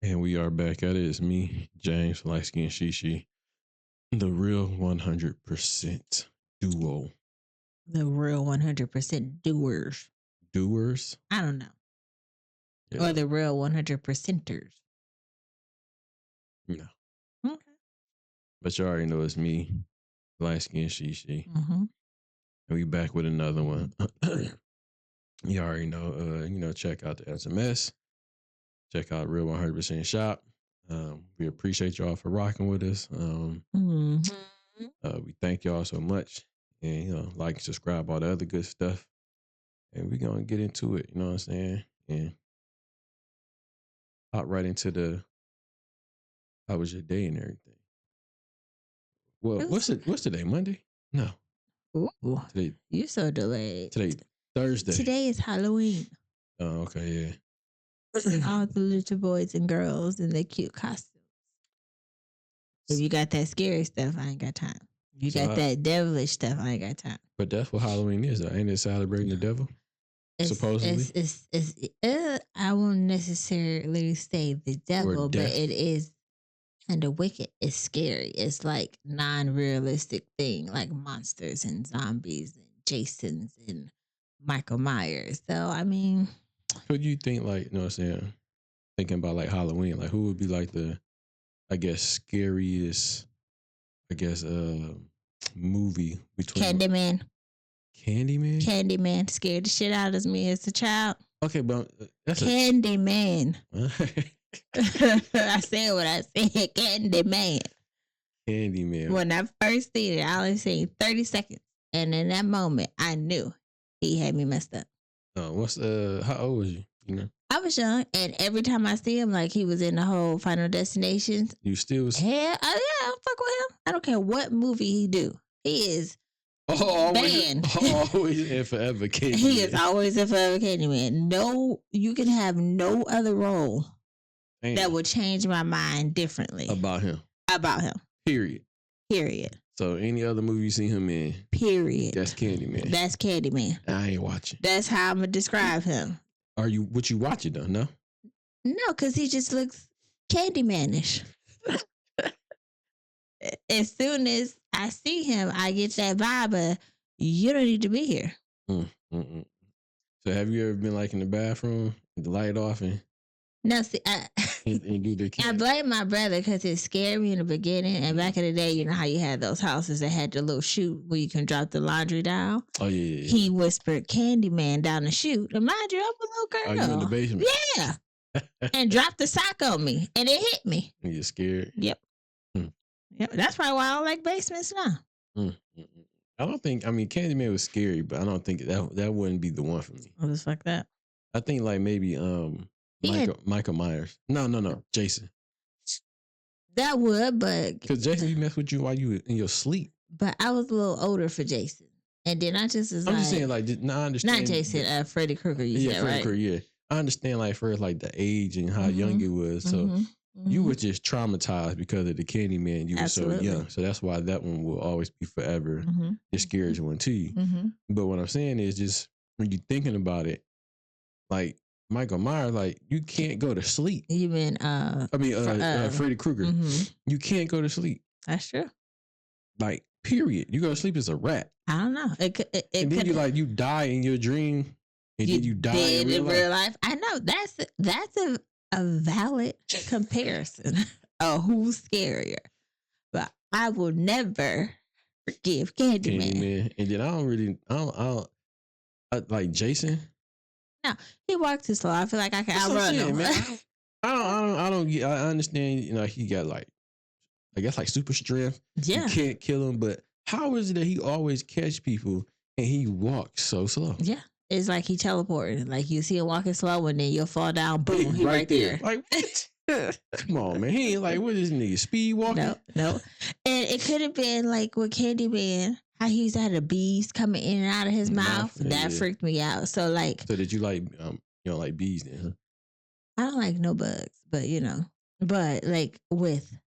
And we are back at it. It's me, James, Light Skin Shishi, the real 100% duo. The real 100% doers. Doers? I don't know. Yeah. Or the real 100%ers. No. Okay. But you already know it's me, Light Skin Shishi. Mm-hmm. And we back with another one. You already know, check out the SMS. Check out Real 100% Shop. We appreciate y'all for rocking with us. We thank y'all so much. And, like, subscribe, all the other good stuff. And we're going to get into it, you know what I'm saying? And hop right into how was your day and everything? Well, what's today? Monday? No. Ooh, today. You're so delayed. Today, Thursday. Today is Halloween. Oh, okay, yeah. All the little boys and girls in their cute costumes. If you got that scary stuff, I ain't got time. If you got that devilish stuff, I ain't got time. But that's what Halloween is, though. Ain't it celebrating the devil? Supposedly? I won't necessarily say the devil, but it is kind of wicked. It's scary. It's like non-realistic thing, like monsters and zombies and Jasons and Michael Myers. So, I mean... Who do you think, like, you know what I'm saying, thinking about, like, Halloween, like, who would be, like, the, I guess, scariest, I guess, movie between... Candyman. Candyman? Candyman scared the shit out of me as a child. Okay, but that's Candyman. I said what I said. Candyman. Candyman. When I first seen it, I only seen 30 seconds. And in that moment, I knew he had me messed up. Oh, how old was you? You know? I was young, and every time I see him, like he was in the whole Final Destination. You still was... Yeah, I'll fuck with him. I don't care what movie he do. He is banned. Always and forever Candyman. He is always and forever Candyman. No, you can have no other role that would change my mind differently. About him. Period. So any other movie you see him in? Period. That's Candyman. That's Candyman. I ain't watching. That's how I'm gonna describe him. Would you watch it though? No? No, because he just looks Candymanish. As soon as I see him, I get that vibe of, you don't need to be here. So have you ever been like in the bathroom with the light off and... No, see, and do the I blame my brother because it scared me in the beginning. And back in the day, you know how you had those houses that had the little chute where you can drop the laundry down? Oh, yeah. He whispered Candyman down the chute. And mind you, I'm a little girl. Are you in the basement? Yeah. And dropped the sock on me. And it hit me. And you're scared? Yep. Yep. That's probably why I don't like basements now. I don't think, Candyman was scary, but I don't think that wouldn't be the one for me. What the fuck that? I think like maybe Michael Myers. No, Jason. That would, but... Because Jason, you mess with you while you in your sleep. But I was a little older for Jason. And then I just was I'm just saying, like, I understand. Not Jason, Freddy Krueger, you said, right? Krueger, yeah. I understand, like, first, like, the age and how young it was. So you were just traumatized because of the Candyman. You were so young. So that's why that one will always be forever the scariest one to you. But what I'm saying is just when you're thinking about it, like, Michael Myers, like, you can't go to sleep. You mean, Freddy Krueger. You can't go to sleep. That's true. Like, period. You go to sleep as a rat. I don't know. And then you die in your dream, and then you die in real life. I know that's a valid comparison of who's scarier, but I will never forgive Candyman. And then I don't like Jason. No, he walked too slow. I feel like I can outrun him. Man. I understand. You know, he got like, I guess like super strength. Yeah, you can't kill him. But how is it that he always catch people and he walks so slow? Yeah, it's like he teleported. Like you see him walking slow, and then you'll fall down. Boom, he right there. Like what? Come on, man. He ain't like, what is this nigga speed walking? No. And it could have been like with Candyman. How he used to have the bees coming in and out of his mouth. That freaked me out. So like... So did you like, you don't like bees then, huh? I don't like no bugs, but you know. But like with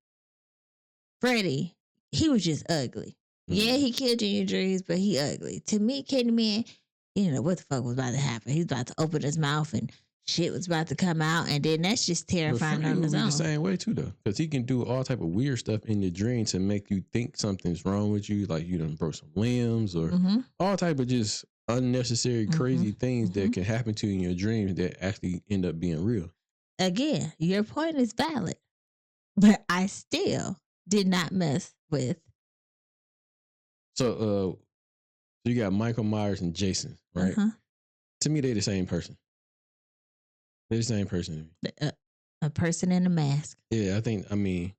Freddy, he was just ugly. Yeah, he killed you in your dreams, but he ugly. To me, Candyman, you know what the fuck was about to happen. He's about to open his mouth and shit was about to come out, and then that's just terrifying on its own. The same way too, though, because he can do all type of weird stuff in your dream to make you think something's wrong with you, like you done broke some limbs or all type of just unnecessary, crazy things that can happen to you in your dreams that actually end up being real. Again, your point is valid, but I still did not mess with. So, you got Michael Myers and Jason, right? To me, they the same person. They're the same person. A person in a mask. Yeah, I mean,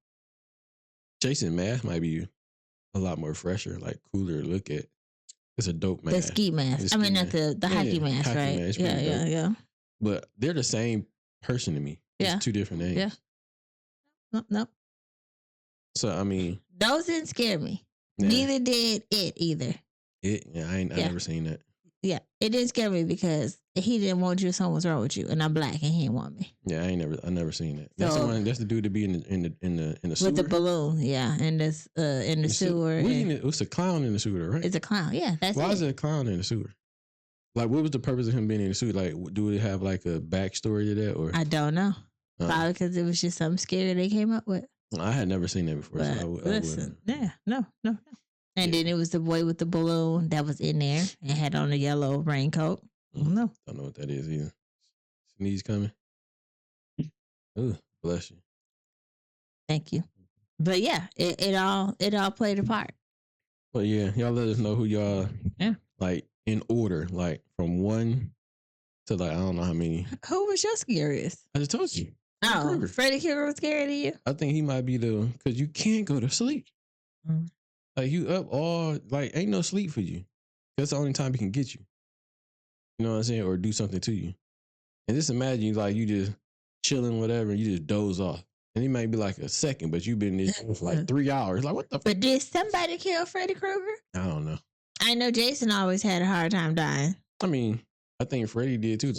Jason mask might be a lot more fresher, like cooler to look at. It's a dope mask. The ski mask. I mean, not the hockey mask, hockey right? Mask, yeah. But they're the same person to me. It's two different names. Yeah. Nope. So, I mean. Those didn't scare me. Yeah. Neither did it either. I never seen that. Yeah, it didn't scare me because he didn't want you. Something was wrong with you, and I'm black, and he didn't want me. Yeah, I never seen that. That's the one. That's the dude to be in the sewer with the balloon. Yeah, in the sewer. It's a clown in the sewer, right? It's a clown. Yeah, that's why is it a clown in the sewer? Like, what was the purpose of him being in the sewer? Like, do it have like a backstory to that, or I don't know. Probably because it was just something scary they came up with. I had never seen that before. But so listen, no. And then it was the boy with the balloon that was in there and had on a yellow raincoat. No. Don't know what that is either. Sneeze coming. Ooh, bless you. Thank you. But yeah, it all played a part. But yeah, y'all let us know who y'all like in order, like from 1 to like I don't know how many. Who was your scariest? I just told you. Freddy Krueger was scary to you? I think he might be because you can't go to sleep. Like you up all, like ain't no sleep for you. That's the only time he can get you. You know what I'm saying? Or do something to you. And just imagine like you just chilling, whatever, and you just doze off. And it might be like a second, but you've been there for like 3 hours. Like what the fuck? But did somebody kill Freddy Krueger? I don't know. I know Jason always had a hard time dying. I mean, I think Freddy did too.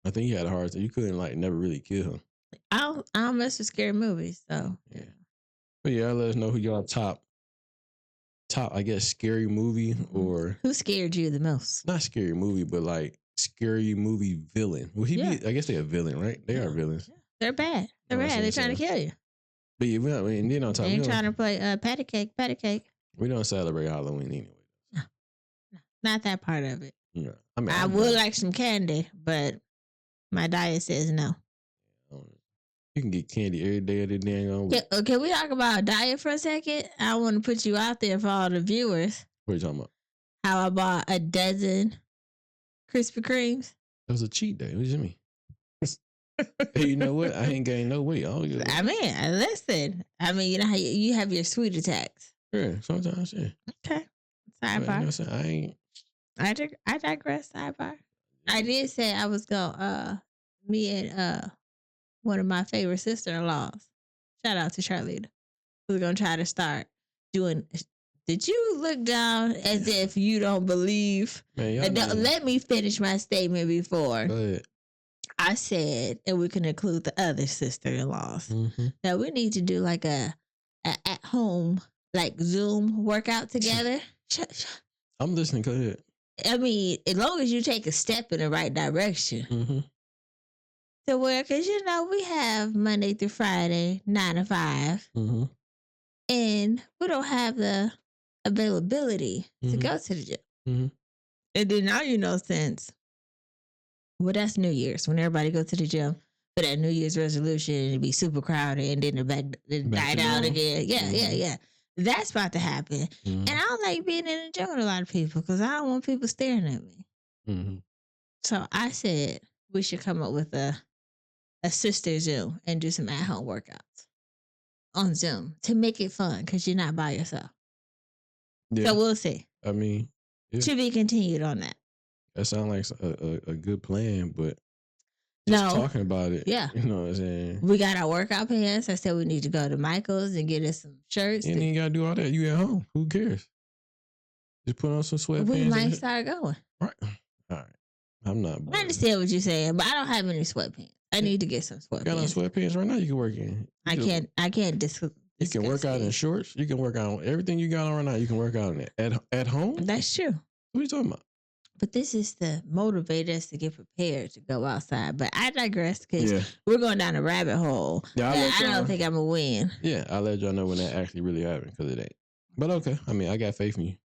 I think he had a hard time. You couldn't like never really kill him. I don't mess with scary movies, so yeah. But yeah, let us know who y'all top, I guess, scary movie or who scared you the most? Not scary movie, but like scary movie villain. Well, be? I guess they're a villain, right? They are villains. They're bad. They're bad. They're trying to kill you. But yeah, and then on top, they're trying to play patty cake. We don't celebrate Halloween anyway. No, not that part of it. Yeah, I would like some candy, but my diet says no. You can get candy every day of the dang week. Can we talk about diet for a second? I want to put you out there for all the viewers. What are you talking about? How I bought a dozen Krispy Kremes. It was a cheat day. What do you mean? Hey, you know what? I ain't gained no weight. I mean, listen. I mean, you know how you have your sweet attacks. Yeah, sometimes, yeah. Okay. Sidebar. I digress. Sidebar. I did say I was going me and one of my favorite sister-in-laws. Shout out to Charlene. We're gonna try to start doing. Did you look down as if you don't believe? Man, let me finish my statement before. Go ahead. I said, and we can include the other sister-in-laws, that we need to do like a at home like Zoom workout together. I'm listening. Go ahead. I mean, as long as you take a step in the right direction. To where, because we have Monday through Friday, 9 to 5, and we don't have the availability to go to the gym. And then now since, well, that's New Year's when everybody goes to the gym for that New Year's resolution and it be super crowded and then it die down again. Yeah. That's about to happen. And I don't like being in the gym with a lot of people because I don't want people staring at me. So I said we should come up with a sister Zoom and do some at-home workouts on Zoom to make it fun because you're not by yourself. Yeah. So we'll see. I mean, to be continued on that. That sounds like a good plan, but just talking about it, you know what I'm saying? We got our workout pants. I said we need to go to Michael's and get us some shirts. And you got to do all that. You at home. Who cares? Just put on some sweatpants. We might start going. Right. All right. I'm not. I understand what you're saying, but I don't have any sweatpants. I need to get some sweatpants. You got on sweatpants right now. You can work in. I can't. You can work out in shorts. You can work out on everything you got on right now. You can work out in it at home. That's true. What are you talking about? But this is to motivate us to get prepared to go outside. But I digress because we're going down a rabbit hole. Yeah, I don't think I'm going to win. Yeah, I'll let y'all know when that actually really happened because it ain't. But okay. I mean, I got faith in you.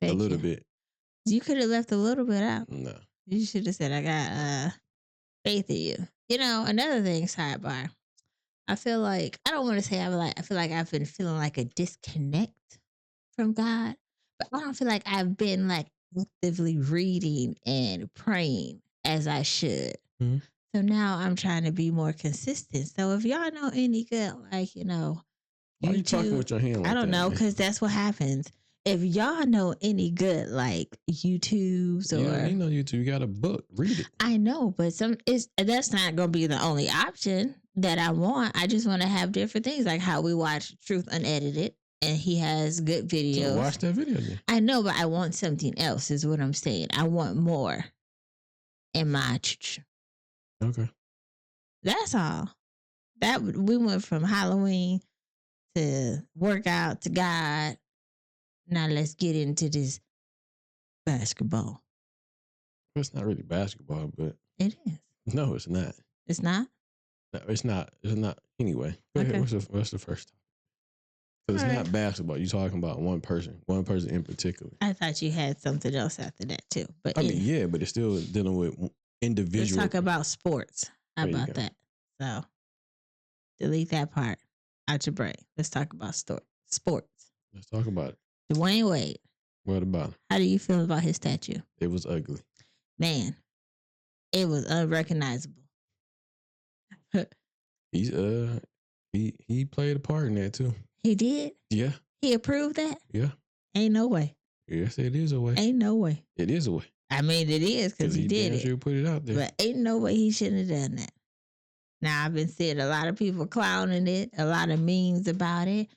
A little bit. You could have left a little bit out. No. You should have said, I got faith in you. You know, another thing, sidebar. I feel like, I don't want to say I feel like I've been feeling like a disconnect from God. But I don't feel like I've been like actively reading and praying as I should. Mm-hmm. So now I'm trying to be more consistent. So if y'all know any good, like, you know, why are you talking with your hand like I don't know, because that's what happens. If y'all know any good, like YouTubes or you know YouTube, you got a book, read it. I know, but that's not going to be the only option that I want. I just want to have different things, like how we watch Truth Unedited. And he has good videos. So watch that video then. I know, but I want something else is what I'm saying. I want more in my church. Okay. That's all. We went from Halloween to workout to God. Now let's get into this basketball. It's not really basketball, but it is. No, it's not. It's not? No, it's not. It's not. Anyway, go ahead. What's the first time? Because it's not basketball. You're talking about one person in particular. I thought you had something else after that too. But I mean, yeah, but it's still dealing with individual. Let's talk about sports. How about that? So delete that part out your brain. Let's talk about sports. Let's talk about it. Dwayne Wade. What about him? How do you feel about his statue? It was ugly. Man, it was unrecognizable. He played a part in that too. He did? Yeah. He approved that? Yeah. Ain't no way. Yes, it is a way. Ain't no way. It is a way. I mean, it is because he did it. Sure put it out there. But ain't no way he shouldn't have done that. Now, I've been seeing a lot of people clowning it, a lot of memes about it.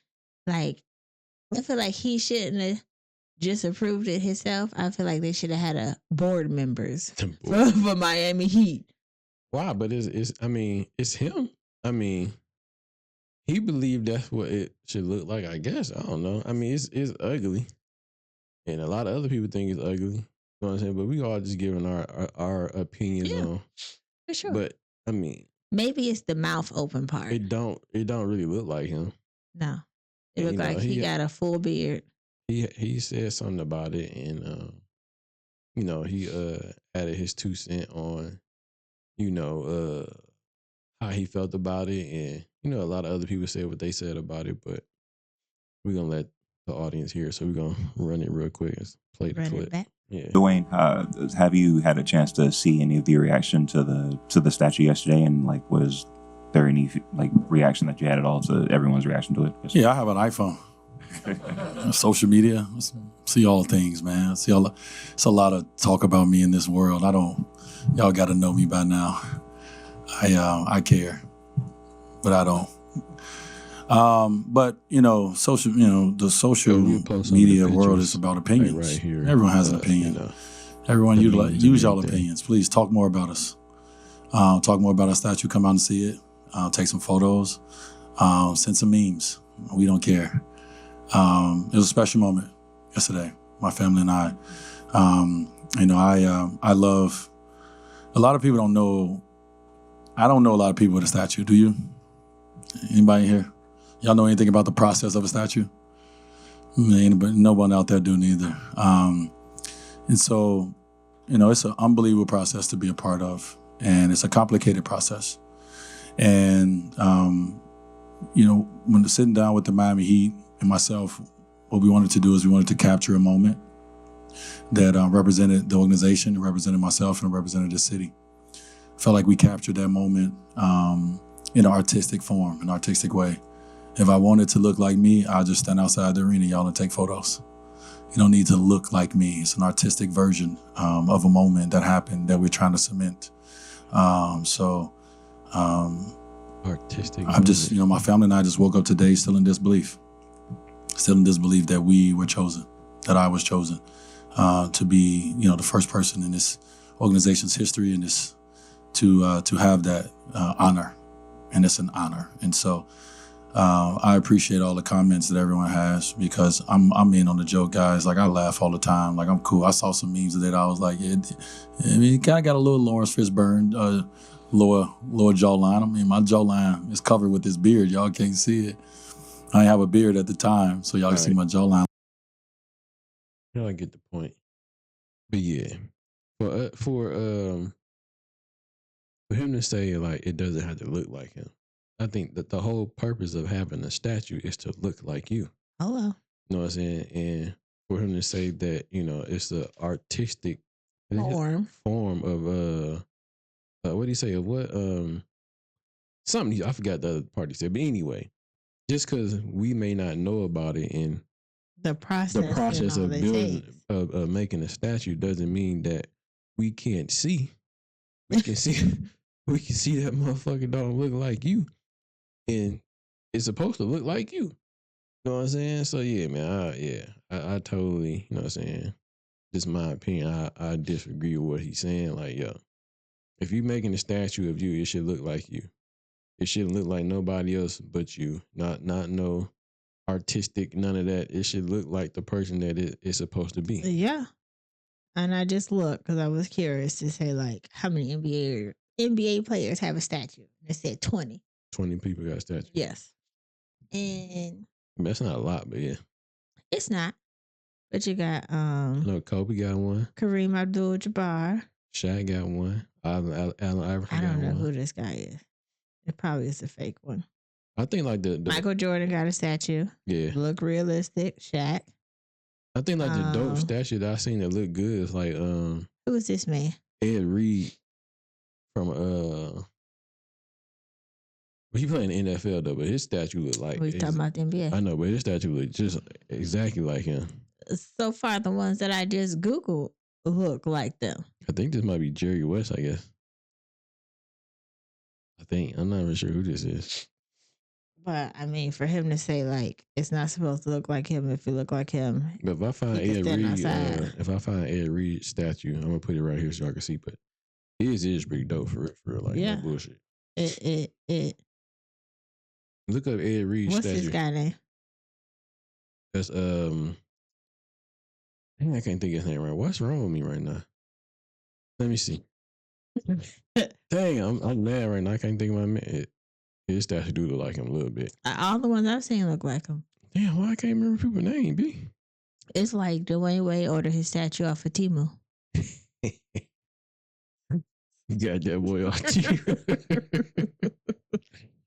Like, I feel like he shouldn't have just approved it himself. I feel like they should have had a board members for Miami Heat. Why? But it's him. I mean, he believed that's what it should look like, I guess. I don't know. I mean, it's ugly. And a lot of other people think it's ugly. You know what I'm saying? But we all just giving our opinions on. For sure. But I mean, maybe it's the mouth open part. It don't really look like him. No. It looked like he got a full beard. He said something about it, and he added his 2 cents on, how he felt about it, and a lot of other people said what they said about it, but we're gonna let the audience hear, so we're gonna run it real quick and play the clip. Yeah. Dwayne, have you had a chance to see any of the reaction to the statue yesterday, and like was there any like reaction that you had at all to everyone's reaction to it? Yeah, I have an iPhone. Social media, see all things, man. It's a lot of talk about me in this world. Y'all got to know me by now. I care, but I don't. But the social media world is about opinions. Right here. Everyone has an opinion. Everyone use y'all opinions. Please talk more about us. Talk more about our statue. Come out and see it. Take some photos. Send some memes. We don't care. It was a special moment yesterday. My family and I. I love. A lot of people don't know. I don't know a lot of people with a statue. Do you? Anybody here? Y'all know anything about the process of a statue? No one out there do neither. And so, it's an unbelievable process to be a part of, and it's a complicated process. And when sitting down with the Miami Heat and myself, what we wanted to do is we wanted to capture a moment that represented the organization, represented myself, and represented the city. I felt like we captured that moment in an artistic form, an artistic way. If I wanted to look like me, I'll just stand outside the arena, y'all, and take photos. You don't need to look like me. It's an artistic version of a moment that happened that we're trying to cement. Artistic. I'm just, my family and I just woke up today still in disbelief that we were chosen, that I was chosen to be, the first person in this organization's history and to have that honor, and it's an honor. And so I appreciate all the comments that everyone has because I'm in on the joke, guys. Like I laugh all the time. Like I'm cool. I saw some memes that I was like, I mean, kind of got a little Lawrence Fishburne, lower jawline. I mean, my jawline is covered with this beard. Y'all can't see it. I didn't have a beard at the time, so y'all can see my jawline. I get the point. But yeah, for him to say like it doesn't have to look like him, I think that the whole purpose of having a statue is to look like you. Hello. You know what I'm saying? And for him to say that, it's the artistic form of what do you say? Of what something I forgot the other part he said. But anyway, just because we may not know about it and the process of building of making a statue doesn't mean that we can't see. We can see that motherfucker don't look like you. And it's supposed to look like you. You know what I'm saying? So yeah, man, I totally, you know what I'm saying? Just my opinion. I disagree with what he's saying. Like, yo, if you're making a statue of you, it should look like you. It shouldn't look like nobody else but you. Not no artistic, none of that. It should look like the person that it is supposed to be. Yeah. And I just looked because I was curious to say like how many NBA players have a statue. It said 20. 20 people got statues. Yes. And that's not a lot, but yeah. It's not. But you got no, Kobe got one. Kareem Abdul-Jabbar. Shaq got one. Allen Iverson got one. I don't know who this guy is. It probably is a fake one. I think like the Michael Jordan got a statue. Yeah. Look realistic. Shaq. I think like the dope statue that I seen that look good is like who is this man? Ed Reed from he playing in the NFL though, but his statue look like We're talking about the NBA. I know, but his statue look just exactly like him. So far, the ones that I just Googled look like them. I think this might be Jerry West, I guess. I'm not even sure who this is. But I mean, for him to say like it's not supposed to look like him if you look like him. But if I find Ed Reed statue, I'm gonna put it right here so I can see. But his is pretty dope for real. Like no bullshit. It. Look up Ed Reed statue. What's this guy name? That's I can't think of his name right. What's wrong with me right now? Let me see. Dang, I'm mad right now. I can't think of my man. His statue do look like him a little bit. All the ones I've seen look like him. Damn, why I can't remember people's name, B? It's like Dwayne Wade ordered his statue off of Temu. You got that boy off Temu.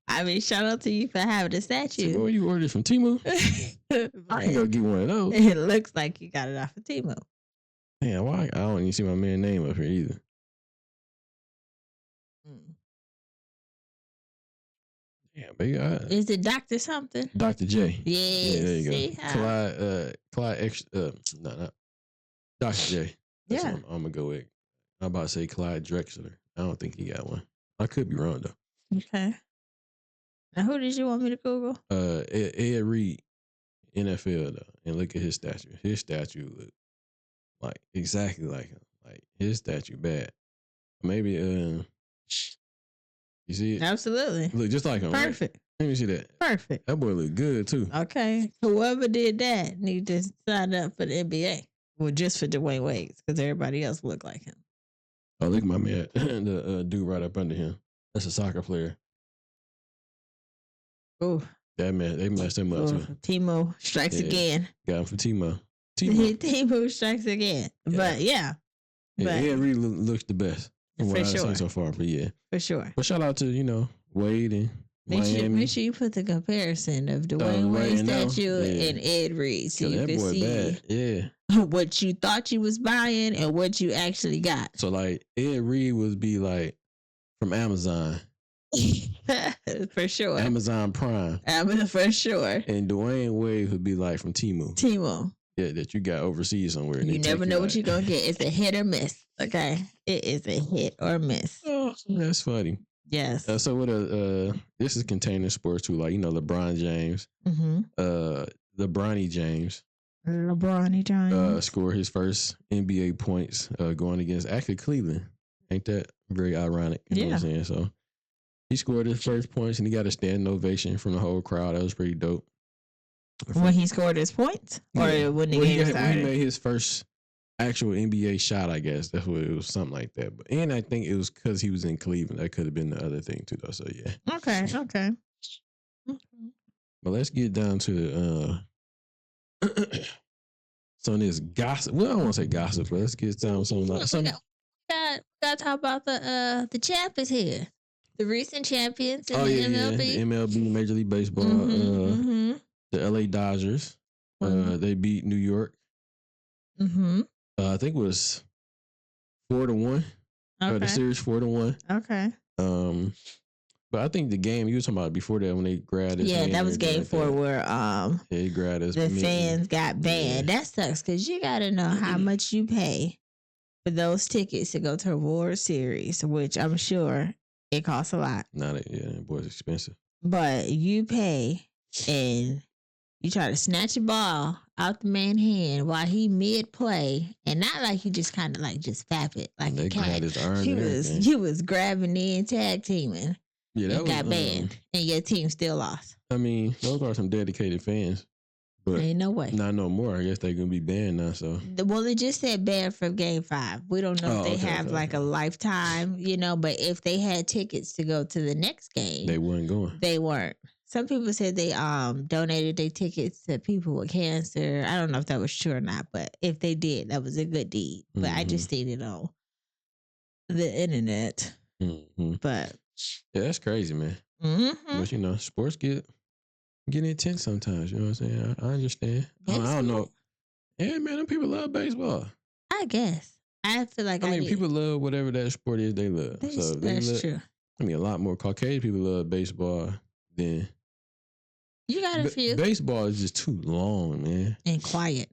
I mean, shout out to you for having a statue. So, you ordered from Temu? I can go get one of those. It looks like you got it off of Temu. Damn, why? I don't even see my man's name up here either. Yeah, but is it Dr. something? Dr. J. Yeah, there you go. Clyde no, Dr. J. That's what I'm gonna go with. I'm about to say Clyde Drexler. I don't think he got one. I could be wrong though. Okay. Now who did you want me to Google? Ed Reed, NFL though, and look at his statue. His statue look like exactly like him. Like his statue bad. Maybe you see it? Absolutely. Look just like him. Perfect. Right? Let me see that. Perfect. That boy look good too. Okay. Whoever did that need to sign up for the NBA. Well, just for Dwayne Wade, because everybody else look like him. Oh, look at my man. The dude right up under him. That's a soccer player. Oh. That man, they messed him up too. Timo strikes again. Got him for Timo. Timo strikes again. Yeah. But yeah. Ed Reed looks the best. From what I've seen so far, but yeah. For sure. But shout out to, Wade and Miami. Make sure you put the comparison of Dwayne Wade statue and Ed Reed so you can see what you thought you was buying and what you actually got. So like Ed Reed would be like from Amazon. For sure. Amazon Prime. For sure. And Dwayne Wade would be like from Temu. Yeah, that you got overseas somewhere. You never know what you're going to get. It's a hit or miss. Okay? It is a hit or miss. Oh, that's funny. Yes. So with this is containing sports too, like, LeBron James. Mm-hmm. LeBronny James. LeBronny James. Scored his first NBA points going against actually Cleveland. Ain't that very ironic? You know what I'm saying? So He scored his first points and he got a standing ovation from the whole crowd. That was pretty dope. When he scored his points? Or when the game started? When he made his first actual NBA shot, I guess. That's what it was, something like that. And I think it was because he was in Cleveland. That could have been the other thing too, though. So, yeah. Okay. But let's get down to some of this gossip. Well, I don't want to say gossip, but let's get down to some. We got to talk about the champions here. The recent champions in the MLB. The MLB, Major League Baseball. The LA Dodgers. They beat New York. I think it was 4-1. Okay. The series 4-1. Okay. But I think the game you were talking about before that when they grabbed us. Yeah, that was game 4 where they grabbed us. The fans got banned. Yeah. That sucks because you got to know how much you pay for those tickets to go to a World Series, which I'm sure it costs a lot. It was expensive. But you pay and you try to snatch a ball out the man's hand while he mid play, and not like you just kind of like just fap it like they had his arm. He was grabbing in, tag teaming. Yeah, that got banned, and your team still lost. I mean, those are some dedicated fans, but ain't no way. Not no more. I guess they're gonna be banned now. So well, they just said banned from Game 5. We don't know if they have a lifetime, But if they had tickets to go to the next game, they weren't going. They weren't. Some people said they donated their tickets to people with cancer. I don't know if that was true or not, but if they did, that was a good deed. But I just seen it on the internet. But yeah, that's crazy, man. But sports get intense sometimes. You know what I'm saying? I understand. I don't know. Yeah, man, them people love baseball. I guess. I feel like people love whatever that sport is they love. That's true. I mean, a lot more Caucasian people love baseball than. You got a few. Baseball is just too long, man. And quiet.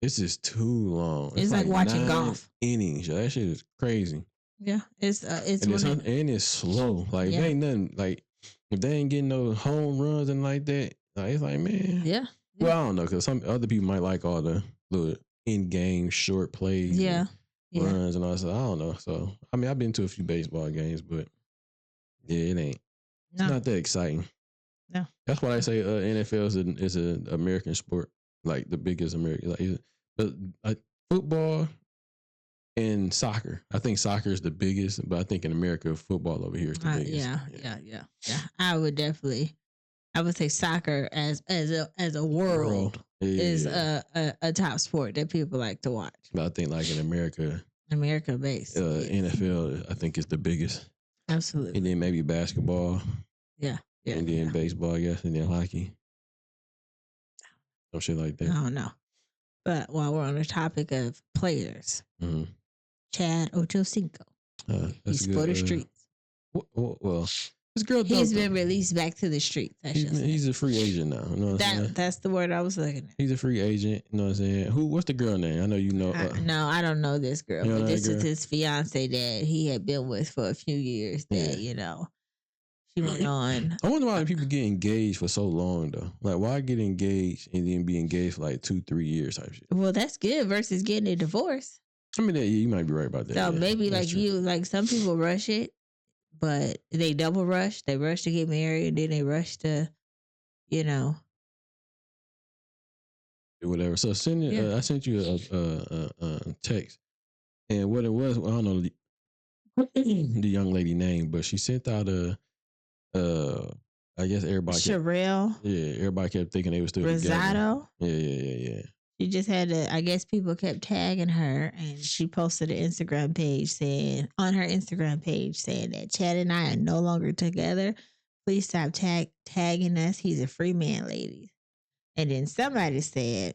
It's just too long. It's like watching golf. Innings. That shit is crazy. Yeah, it's slow. Like it ain't nothing. Like if they ain't getting no home runs and like that, it's like man. Yeah. Well, I don't know because some other people might like all the little in-game short plays. Runs and all that. I don't know. So I mean, I've been to a few baseball games, but yeah, it ain't. It's not that exciting. No. That's why I say NFL is an American sport, like the biggest American. But football. And soccer. I think soccer is the biggest, but I think in America, football over here is the biggest. Yeah. I would say soccer as a world is a top sport that people like to watch. But I think like in America based. NFL, I think is the biggest. Absolutely. And then maybe basketball. Yeah. And then baseball, I guess, and then hockey. Some shit like that. I don't know. But while we're on the topic of players, Chad Ochocinco. He's for the streets. Well, this girl. He's been released back to the streets. He's a free agent now. You know what I'm saying? That's the word I was looking at. He's a free agent. You know what I'm saying? What's the girl name? I know you know. No, I don't know this girl. But this is his fiance that he had been with for a few years. That she went on. I wonder why people get engaged for so long though. Like, why get engaged and then be engaged for like 2-3 years type shit? Well, that's good versus getting a divorce. I mean, you might be right about that. So maybe some people rush it, but they double rush. They rush to get married, and then they rush to, whatever. So I sent you a text, and what it was, I don't know the young lady name, but she sent out I guess everybody. Sherelle. Everybody kept thinking they were still Rosado. Together. Yeah. She just had to, I guess people kept tagging her, and she posted on her Instagram page saying that Chad and I are no longer together. Please stop tagging us. He's a free man, ladies. And then somebody said,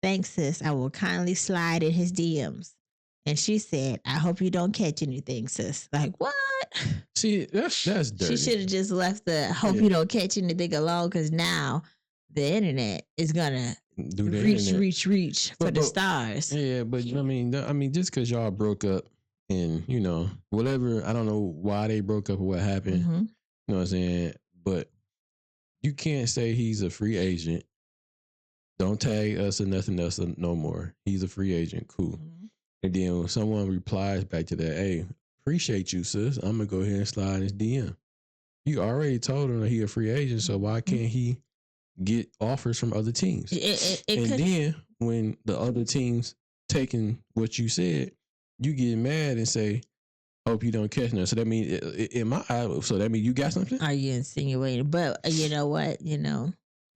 thanks, sis. I will kindly slide in his DMs. And she said, I hope you don't catch anything, sis. Like, what? See, that's dirty. She should have just left the hope you don't catch anything alone, because now the internet is going to reach for the stars. Yeah, but I mean, just because y'all broke up and whatever, I don't know why they broke up or what happened. You know what I'm saying? But you can't say he's a free agent. Don't tag us or nothing else no more. He's a free agent. Cool. And then when someone replies back to that, hey, appreciate you, sis. I'm gonna go ahead and slide his DM. You already told him that he a free agent, so why can't he get offers from other teams? Then when the other teams taking what you said, you get mad and say, hope you don't catch none. So that means, in my eye, so that means you got something? Are you insinuating? But you know what?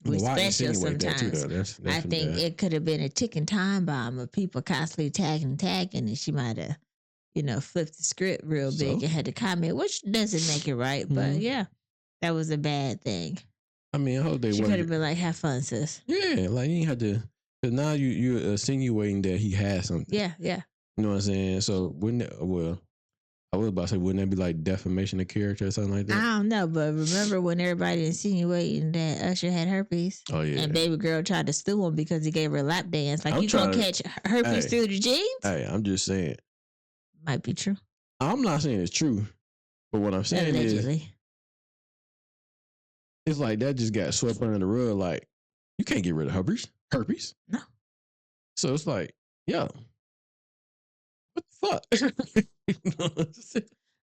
We're special sometimes. I think it could have been a ticking time bomb of people constantly tagging, and she might have, flipped the script real big and had to comment, which doesn't make it right. But yeah, that was a bad thing. I mean, I hope they could have been like, have fun, sis. Yeah, like you ain't have to, because now you're insinuating that he has something. Yeah. You know what I'm saying? So I was about to say, wouldn't that be like defamation of character or something like that? I don't know, but remember when everybody insinuating that Usher had herpes? Oh, yeah. And baby girl tried to sue him because he gave her a lap dance. Like, you gonna catch herpes through the jeans? Hey, I'm just saying. Might be true. I'm not saying it's true, but what I'm saying is, it's like that just got swept under the rug. Like, you can't get rid of herpes. No. So it's like, yo, what the fuck?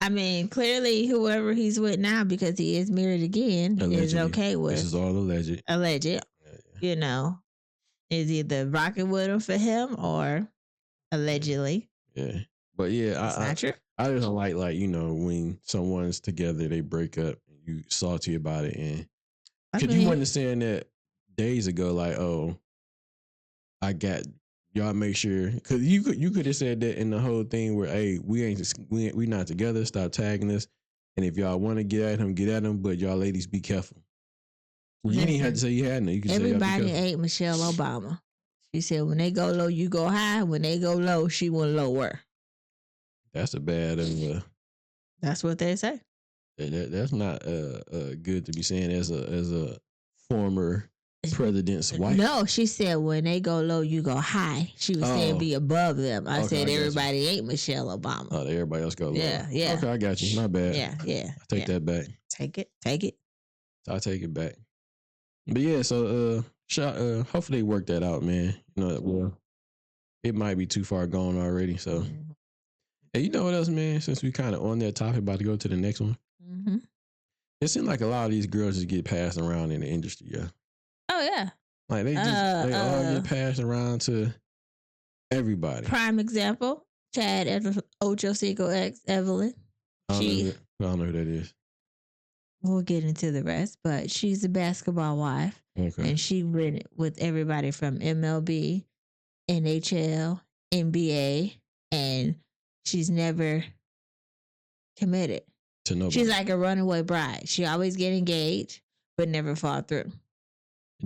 I mean, clearly, whoever he's with now, because he is married again, allegedly, is okay with. This is all alleged. Yeah. Is either rocking with him for him or allegedly. Yeah, but yeah, not true. I just don't like when someone's together, they break up, you salty about it, and because you wasn't saying that days ago, like, oh, I got. Y'all make sure, because you could have said that in the whole thing where, hey, we not together, stop tagging us, and if y'all want to get at him, but y'all ladies be careful. You didn't have to say you had no. You can everybody say ain't Michelle Obama. She said when they go low, you go high. When they go low, she went lower. That's a bad. That's what they say. That's not good to be saying as a former president's wife. No, she said when they go low, you go high. She was saying be above them. I said everybody ain't Michelle Obama. Oh, everybody else go low. Yeah. Okay, I got you. My bad. Yeah. I take that back. Take it. I'll take it back. But yeah, so hopefully they work that out, man. It might be too far gone already. So, hey, you know what else, man? Since we kind of on that topic, about to go to the next one. Mm-hmm. It seems like a lot of these girls just get passed around in the industry, yeah. Oh yeah. Like they all get passed around to everybody. Prime example, Chad Ochocinco ex Evelyn. I don't know who that is. We'll get into the rest, but she's a basketball wife. Okay. And she went with everybody from MLB, NHL, NBA, and she's never committed to nobody. She's like a runaway bride. She always get engaged, but never fall through.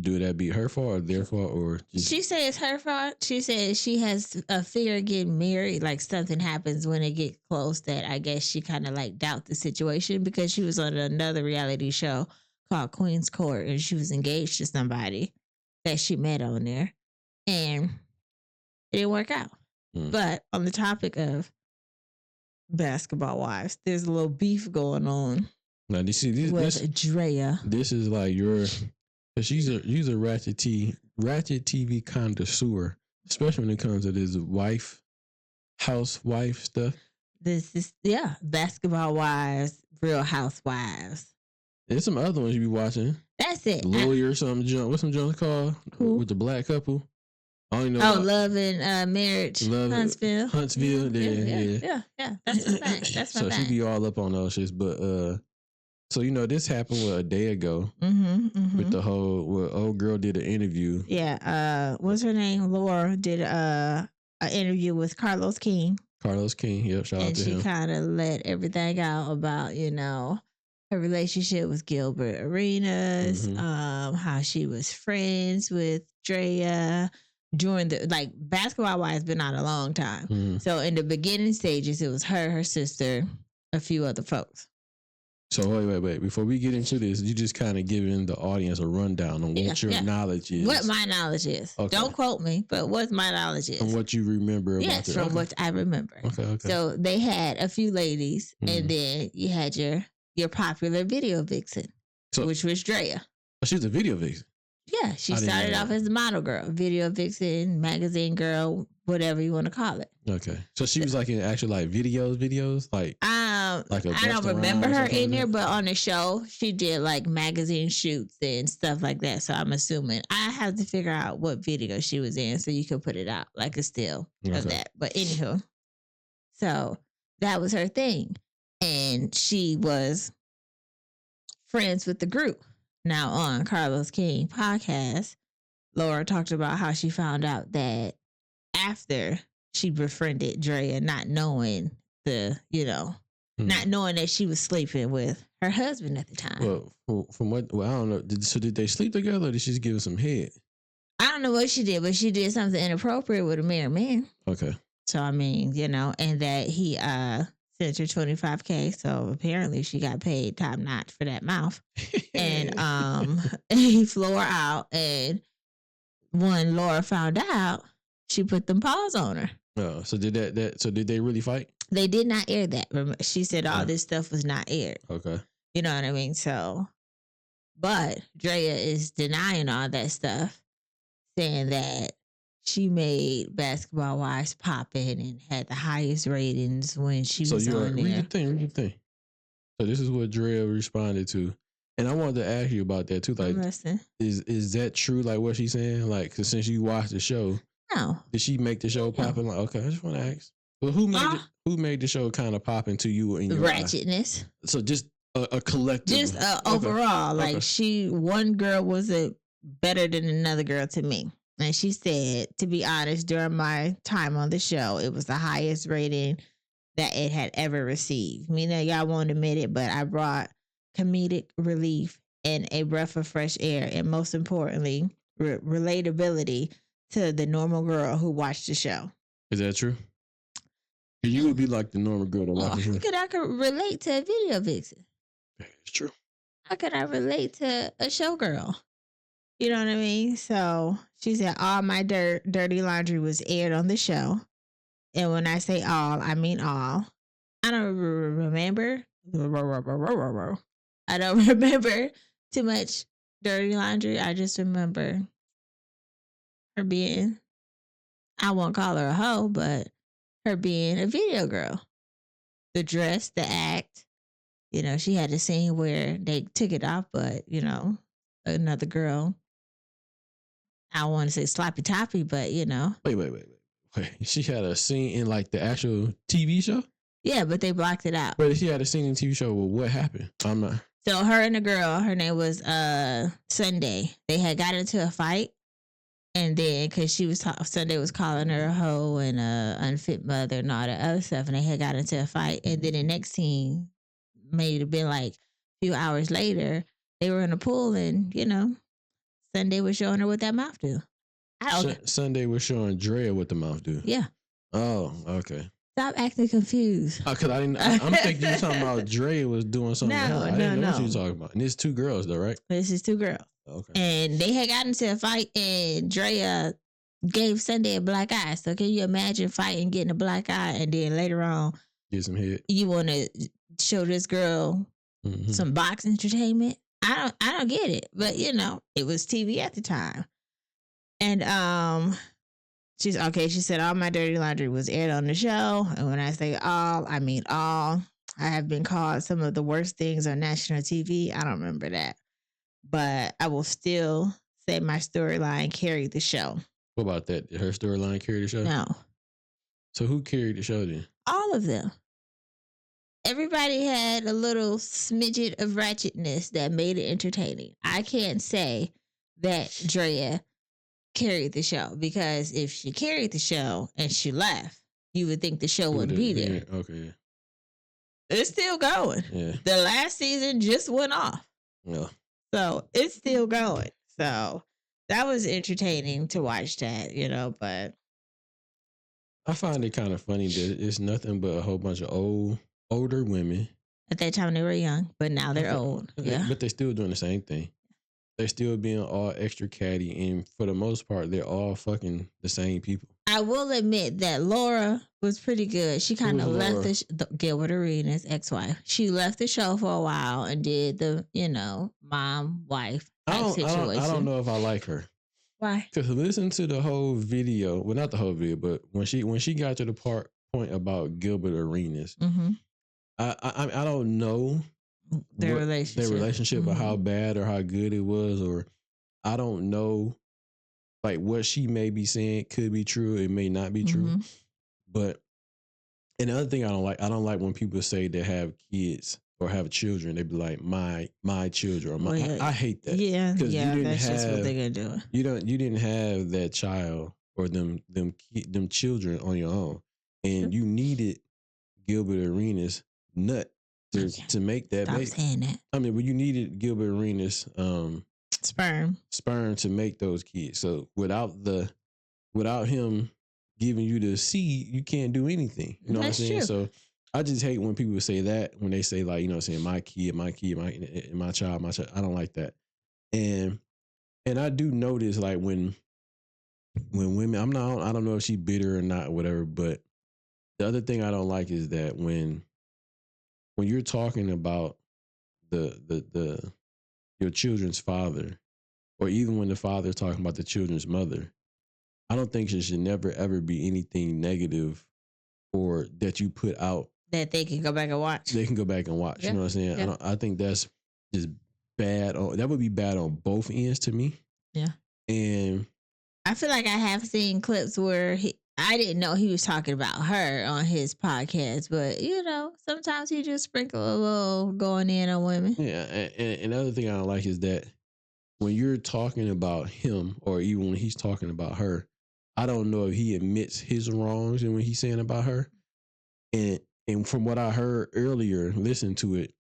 Do that be her fault or their fault, or she says it's her fault? She says she has a fear of getting married. Like something happens when they get close that I guess she kind of like doubt the situation because she was on another reality show called Queen's Court and she was engaged to somebody that she met on there and it didn't work out. But on the topic of basketball wives, there's a little beef going on. Now, with Drea. This is like she's a ratchet TV connoisseur, especially when it comes to this housewife stuff. This is basketball wives, Real Housewives. There's some other ones you be watching. That's it. Lawyer or something. What's some Jones called? Who? With the black couple. I don't know. Love and Marriage. Huntsville. Yeah. That's my thing. That's my thing. So she be all up on those shits, but so this happened a day ago with the whole old girl did an interview. Yeah, what's her name? Laura did an interview with Carlos King. Yep, shout out to him. And she kind of let everything out about her relationship with Gilbert Arenas, how she was friends with Drea during the basketball wise been out a long time. So in the beginning stages, it was her sister, a few other folks. So wait. Before we get into this, you just kind of giving the audience a rundown on what your knowledge is. What my knowledge is. Okay. Don't quote me, but what my knowledge is. And what you remember about it. Yes, from what I remember. Okay. So they had a few ladies, and then you had your popular video vixen, which was Drea. Oh, she was a video vixen? Yeah, she started off as a model girl, video vixen, magazine girl, whatever you want to call it. Okay. So she was like in actual videos? Like I don't remember her in there, but on the show, she did like magazine shoots and stuff like that. So I'm assuming I have to figure out what video she was in so you could put it out like a still of that. But anywho, so that was her thing. And she was friends with the group. Now on Carlos King podcast, Laura talked about how she found out that after she befriended Drea, not knowing not knowing that she was sleeping with her husband at the time. Well, from what, I don't know. Did they sleep together or did she just give him some head? I don't know what she did, but she did something inappropriate with a married man. Okay. So, I mean, and that he sent her $25K. So apparently she got paid top notch for that mouth. And he flew her out. And when Laura found out, she put them paws on her. Oh, so did did they really fight? They did not air that. She said all this stuff was not aired. Okay. You know what I mean? So, but Drea is denying all that stuff, saying that she made Basketball Wives poppin' and had the highest ratings when she was on there. Read the thing. So this is what Drea responded to. And I wanted to ask you about that too. Like, is that true? Like what she's saying? Like, cause since you watched the show, no. Did she make the show poppin'? Like, okay, I just want to ask. Well, who made the show kind of poppin' to you in your ratchetness? Eye? So just a collective, just overall. Like one girl was better than another girl to me, and she said, to be honest, during my time on the show, it was the highest rating that it had ever received. Meaning, y'all won't admit it, but I brought comedic relief and a breath of fresh air, and most importantly, relatability to the normal girl who watched the show. Is that true? You would be like the normal girl to watch the show. I could relate to a video vixen. It's true. How could I relate to a showgirl? You know what I mean? So she said all my dirty laundry was aired on the show. And when I say all, I mean all. I don't remember. I don't remember too much dirty laundry. I just remember her being, I won't call her a hoe, but her being a video girl. The dress, the act, she had a scene where they took it off, but, another girl, I don't want to say sloppy toppy, but, Wait. She had a scene in like the actual TV show? Yeah, but they blocked it out. But she had a scene in the TV show. Well, what happened? I'm not. So her and the girl, her name was Sunday. They had got into a fight. And then, because Sunday was calling her a hoe and a unfit mother and all that other stuff, and they had got into a fight. And then the next scene may have been like a few hours later, they were in a pool, and Sunday was showing her what that mouth do. Sunday was showing Drea what the mouth do. Yeah. Oh, okay. Stop acting confused. Because I'm thinking you were talking about Drea was doing something. No, I didn't know what you were talking about. And it's two girls, though, right? This is two girls. Okay. And they had gotten into a fight, and Drea gave Sunday a black eye. So can you imagine fighting, getting a black eye, and then later on, get some head. You want to show this girl some box entertainment? I don't get it, but it was TV at the time. And she said all my dirty laundry was aired on the show, and when I say all, I mean all. I have been called some of the worst things on national TV. I don't remember that. But I will still say my storyline carried the show. What about that? Did her storyline carry the show? No. So who carried the show then? All of them. Everybody had a little smidget of ratchetness that made it entertaining. I can't say that Drea carried the show, because if she carried the show and she left, you would think the show wouldn't be there. Yeah, okay. It's still going. Yeah. The last season just went off. Yeah. So it's still going. So that was entertaining to watch that, but I find it kind of funny that it's nothing but a whole bunch of older women. At that time they were young, but now they're old. Yeah. But they're still doing the same thing. They're still being all extra catty, and for the most part, they're all fucking the same people. I will admit that Laura was pretty good. She kind of left the Gilbert Arenas ex-wife. She left the show for a while and did the, mom-wife situation. I don't know if I like her. Why? Because listen to the whole video. Well, not the whole video, but when she got to the point about Gilbert Arenas, I don't know their relationship or how bad or how good it was, or I don't know like what she may be saying could be true, it may not be true. But and the other thing I don't like when people say they have kids or have children, they be like my children. Or my, I hate that. Yeah, that's just what they're gonna do. You didn't have that child or them children on your own, and you needed Gilbert Arenas' nut to make that. Stop saying that. I mean, but you needed Gilbert Arenas' sperm to make those kids. So without him giving you the seed, you can't do anything. You know what I'm saying? True. So I just hate when people say that, when they say like, you know what I'm saying, my child. I don't like that. And I do notice like when women, I don't know if she's bitter or not, or whatever, but the other thing I don't like is that when you're talking about your children's father, or even when the father is talking about the children's mother, I don't think there should never ever be anything negative or that you put out that they can go back and watch. They can go back and watch. Yeah. You know what I'm saying? Yeah. I think that's just bad. That would be bad on both ends to me. Yeah. And I feel like I have seen clips where I didn't know he was talking about her on his podcast, but you know, sometimes he just sprinkle a little going in on women. Yeah. And another thing I don't like is that when you're talking about him, or even when he's talking about her, I don't know if he admits his wrongs and when he's saying about her. And from what I heard earlier, listen to it,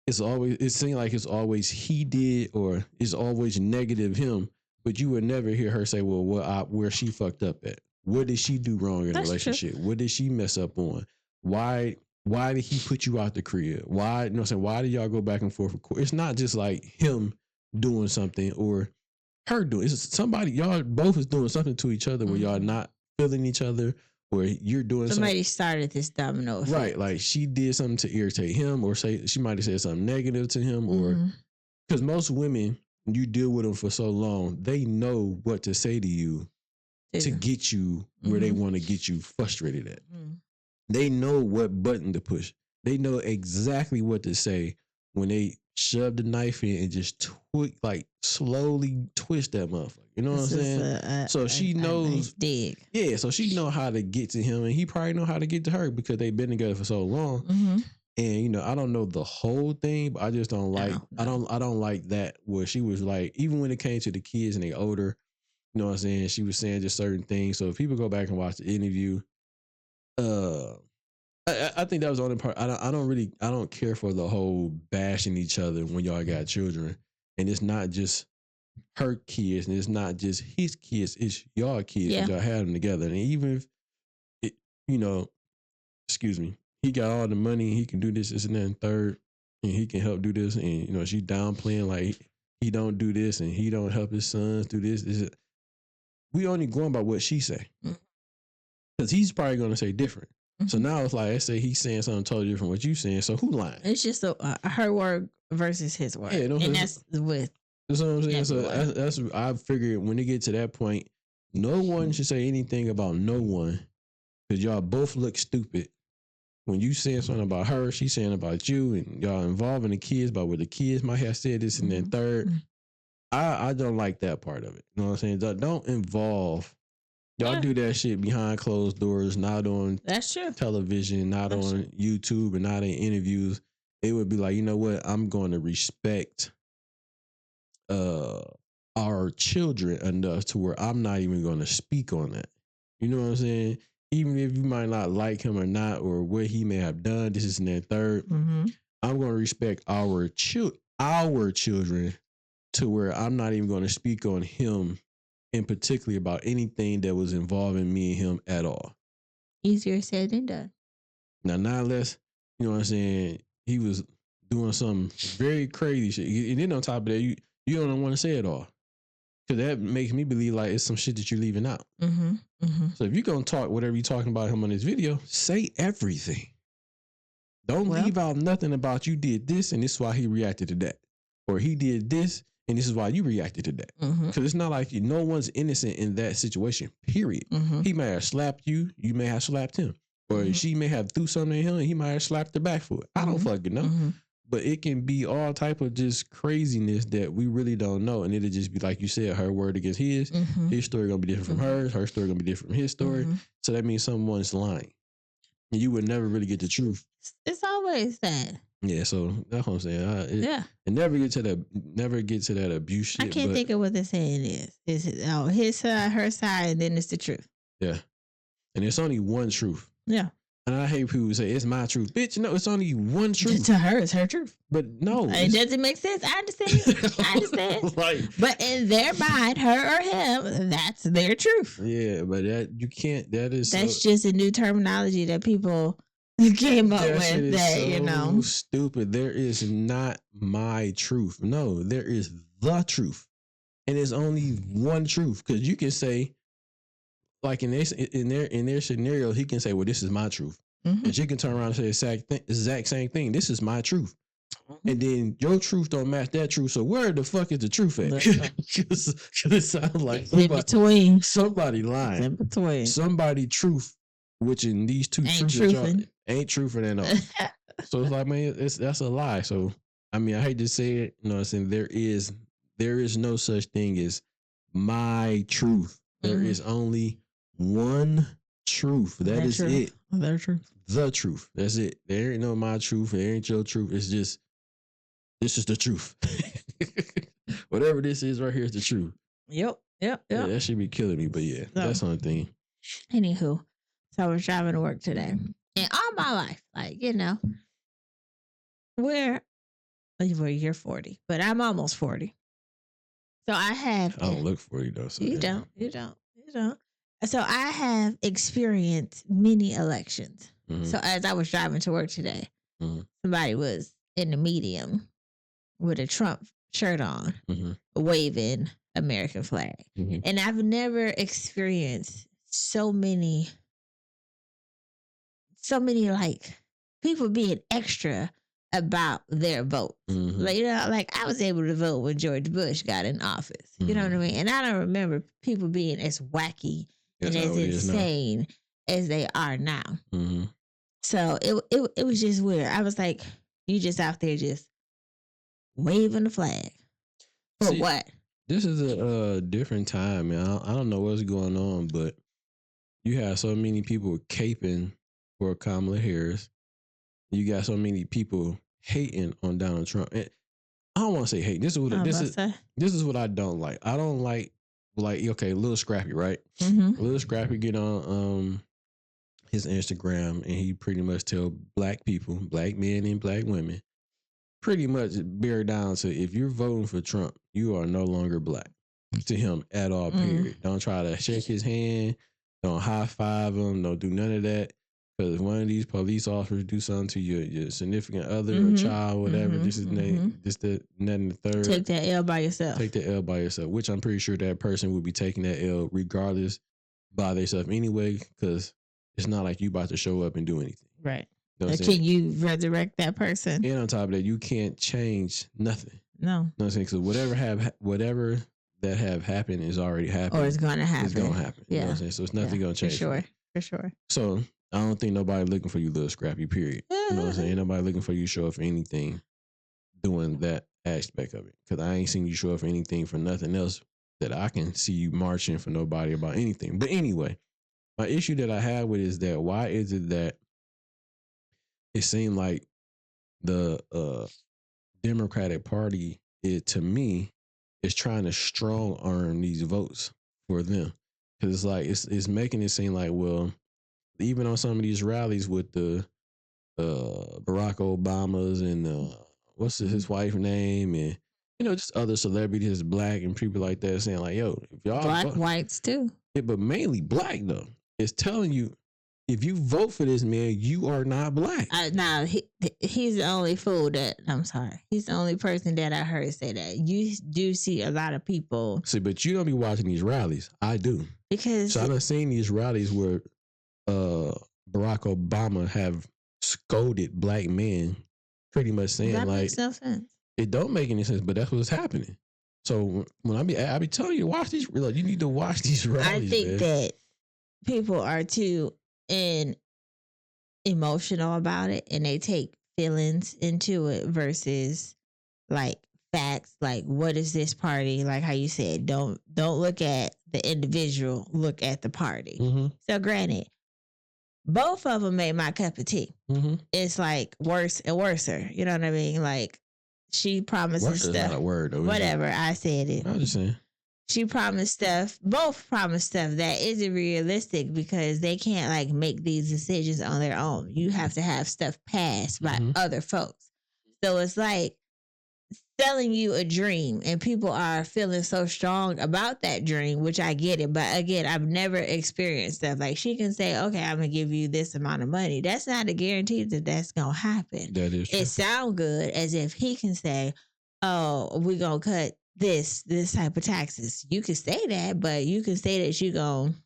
it seems like it's always he did, or it's always negative him, but you would never hear her say, well, where she fucked up at. What did she do wrong in the relationship? True. What did she mess up on? Why did he put you out the crib? Why, you know what I'm saying? Why did y'all go back and forth? It's not just like him doing something or her doing. It's somebody, y'all both is doing something to each other where y'all not feeling each other, or you're doing somebody started this domino effect. Right, like she did something to irritate him, or say she might have said something negative to him, or because most women, you deal with them for so long, they know what to say to you to get you where they want to get you frustrated at. They know what button to push. They know exactly what to say when they shove the knife in and just slowly twist that motherfucker. You know what I'm saying? So she knows. Yeah, so she know how to get to him, and he probably know how to get to her because they've been together for so long. And you know, I don't know the whole thing, but I just don't like. No. I don't like that where she was like, even when it came to the kids and they older, you know what I'm saying? She was saying just certain things. So if people go back and watch the interview, I think that was the only part. I don't care for the whole bashing each other when y'all got children, and it's not just her kids, and it's not just his kids. It's y'all kids. Yeah. Y'all have them together, and even if it, you know, excuse me, he got all the money, he can do this, and that, and third, and he can help do this, and you know, she downplaying like he don't do this, and he don't help his sons do this. We only going by what she say, because he's probably going to say different. So now it's like, let's say he's saying something totally different from what you saying. So who lying? It's just her word versus his word. Yeah, and that's with. That's what I'm saying. So that's I figured when they get to that point, no one should say anything about no one, because y'all both look stupid. When you saying something about her, she's saying about you, and y'all involving the kids about what the kids might have said this and then third. I don't like that part of it. You know what I'm saying? Don't involve. Y'all do that shit behind closed doors, not on television, not on YouTube, and not in interviews. They would be like, you know what? I'm going to respect our children enough to where I'm not even going to speak on that. You know what I'm saying? Even if you might not like him or not, or what he may have done, this is and that third. I'm going to respect our children to where I'm not even going to speak on him in particular about anything that was involving me and him at all. Easier said than done. Now, not unless, you know what I'm saying, he was doing some very crazy shit. And then on top of that, you don't want to say it all. Because that makes me believe like it's some shit that you're leaving out. So if you're going to talk whatever you're talking about him on this video, say everything. Don't leave out nothing about you did this and this is why he reacted to that. Or he did this and this is why you reacted to that. Because it's not like no one's innocent in that situation, period. He may have slapped you, you may have slapped him. Or she may have threw something at him and he might have slapped her back for it. I don't fucking know. But it can be all type of just craziness that we really don't know. And it'll just be like you said, her word against his. His story going to be different from hers. Her story going to be different from his story. So that means someone's lying. And you would never really get the truth. It's always that. Yeah, so that's what I'm saying. And never get to that abuse shit. I can't think of what the saying is. Is it his side, her side, and then it's the truth. Yeah. And it's only one truth. Yeah. And I hate people who say, it's my truth. Bitch, no, it's only one truth. To her, it's her truth. But no. It doesn't make sense. I understand. But in their mind, her or him, that's their truth. Yeah, but you can't, that's just a new terminology that people came up with that, stupid. There is not my truth. No, there is the truth. And it's only one truth. Because you can say, like in their scenario, he can say, well, this is my truth. And she can turn around and say the exact same thing. This is my truth. And then your truth don't match that truth. So where the fuck is the truth at? Because it sounds like somebody lying. In between. Somebody truth, which in these two truths ain't truthing at all. So it's like, man, that's a lie. So, I mean, I hate to say it. You know what I'm saying? There is no such thing as my truth. There is only one truth. That is it. Their truth. The truth. That's it. There ain't no my truth. There ain't your truth. It's just, this is the truth. Whatever this is right here is the truth. Yep. Yeah, that should be killing me. But yeah, that's the only thing. Anywho, so I was driving to work today. And all my life, like, you're 40, but I'm almost 40. So I don't look 40 though. So you don't. So I have experienced many elections. So as I was driving to work today, somebody was in the medium with a Trump shirt on, waving American flag. And I've never experienced so many like people being extra about their vote. Like I was able to vote when George Bush got in office. You know what I mean? And I don't remember people being as wacky and as insane as they are now. So it was just weird. I was like, you just out there just waving the flag. For what? This is a different time, man. I don't know what's going on, but you have so many people caping for Kamala Harris. You got so many people hating on Donald Trump. And I don't want to say hate. This is what I don't like. I don't like okay, Lil Scrappy, right? Lil Scrappy get on his Instagram and he pretty much tell black people, black men and black women, pretty much bear down to if you're voting for Trump, you are no longer black to him at all, period. Don't try to shake his hand. Don't high five him. Don't do none of that. Because if one of these police officers do something to your significant other or child, whatever, this is nothing the third. Take that L by yourself. Take the L by yourself, which I'm pretty sure that person would be taking that L regardless by themselves anyway, because it's not like you about to show up and do anything. Right. Can you resurrect that person? And on top of that, you can't change nothing. No. You know what I'm saying? So whatever that have happened is already happened. Or it's going to happen. It's going to happen. Yeah. You know what I'm saying? So it's nothing going to change. For sure. So I don't think nobody looking for you, Little Scrappy, period. You know what I'm saying? Ain't nobody looking for you to show up for anything doing that aspect of it. Because I ain't seen you show up for anything for nothing else that I can see you marching for nobody about anything. But anyway, my issue that I have with it is that why is it that it seemed like the Democratic Party, to me, is trying to strong arm these votes for them. Because it's like, it's making it seem like, well, even on some of these rallies with the Barack Obamas and what's his wife's name, and just other celebrities, black and people like that, saying like, "Yo, if y'all black, whites too." Yeah, but mainly black though. It's telling you if you vote for this man, you are not black. Nah, he's the only fool that he's the only person that I heard say that. You do see a lot of people. See, but you don't be watching these rallies. I do because I've seen these rallies where Barack Obama have scolded black men, pretty much saying that like, makes no sense. It don't make any sense, but that's what's happening. So when I be telling you, watch these. Like, you need to watch these rallies. I think that people are too emotional about it and they take feelings into it versus like facts. Like, what is this party? Like how you said, don't look at the individual, look at the party. Mm-hmm. So granted, both of them made my cup of tea. Mm-hmm. It's like worse and worser. You know what I mean? Like she promises Worse stuff. is not a word, though, whatever, I said it. I was just saying. She promised stuff. Both promised stuff that isn't realistic because they can't like make these decisions on their own. You have to have stuff passed by other folks. So it's like selling you a dream and people are feeling so strong about that dream, which I get it. But again, I've never experienced stuff. Like she can say, okay, I'm going to give you this amount of money. That's not a guarantee that that's going to happen. That is true. It sounds good as if he can say, oh, we're going to cut this type of taxes. You can say that, but you can say that you're going to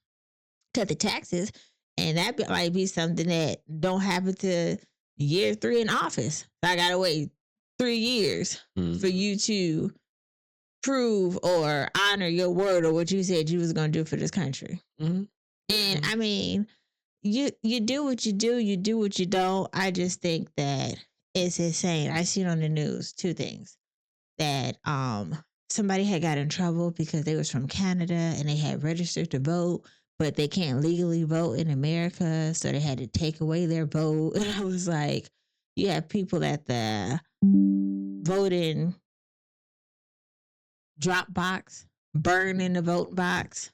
cut the taxes. And that might be something that don't happen to year 3 in office. So I got to wait 3 years for you to prove or honor your word or what you said you was going to do for this country. Mm-hmm. And I mean, you do what you do, you do what you don't. I just think that it's insane. I seen on the news 2 things. That somebody had got in trouble because they was from Canada and they had registered to vote, but they can't legally vote in America, so they had to take away their vote. And I was like, you have people at the voting drop box, burn in the vote box.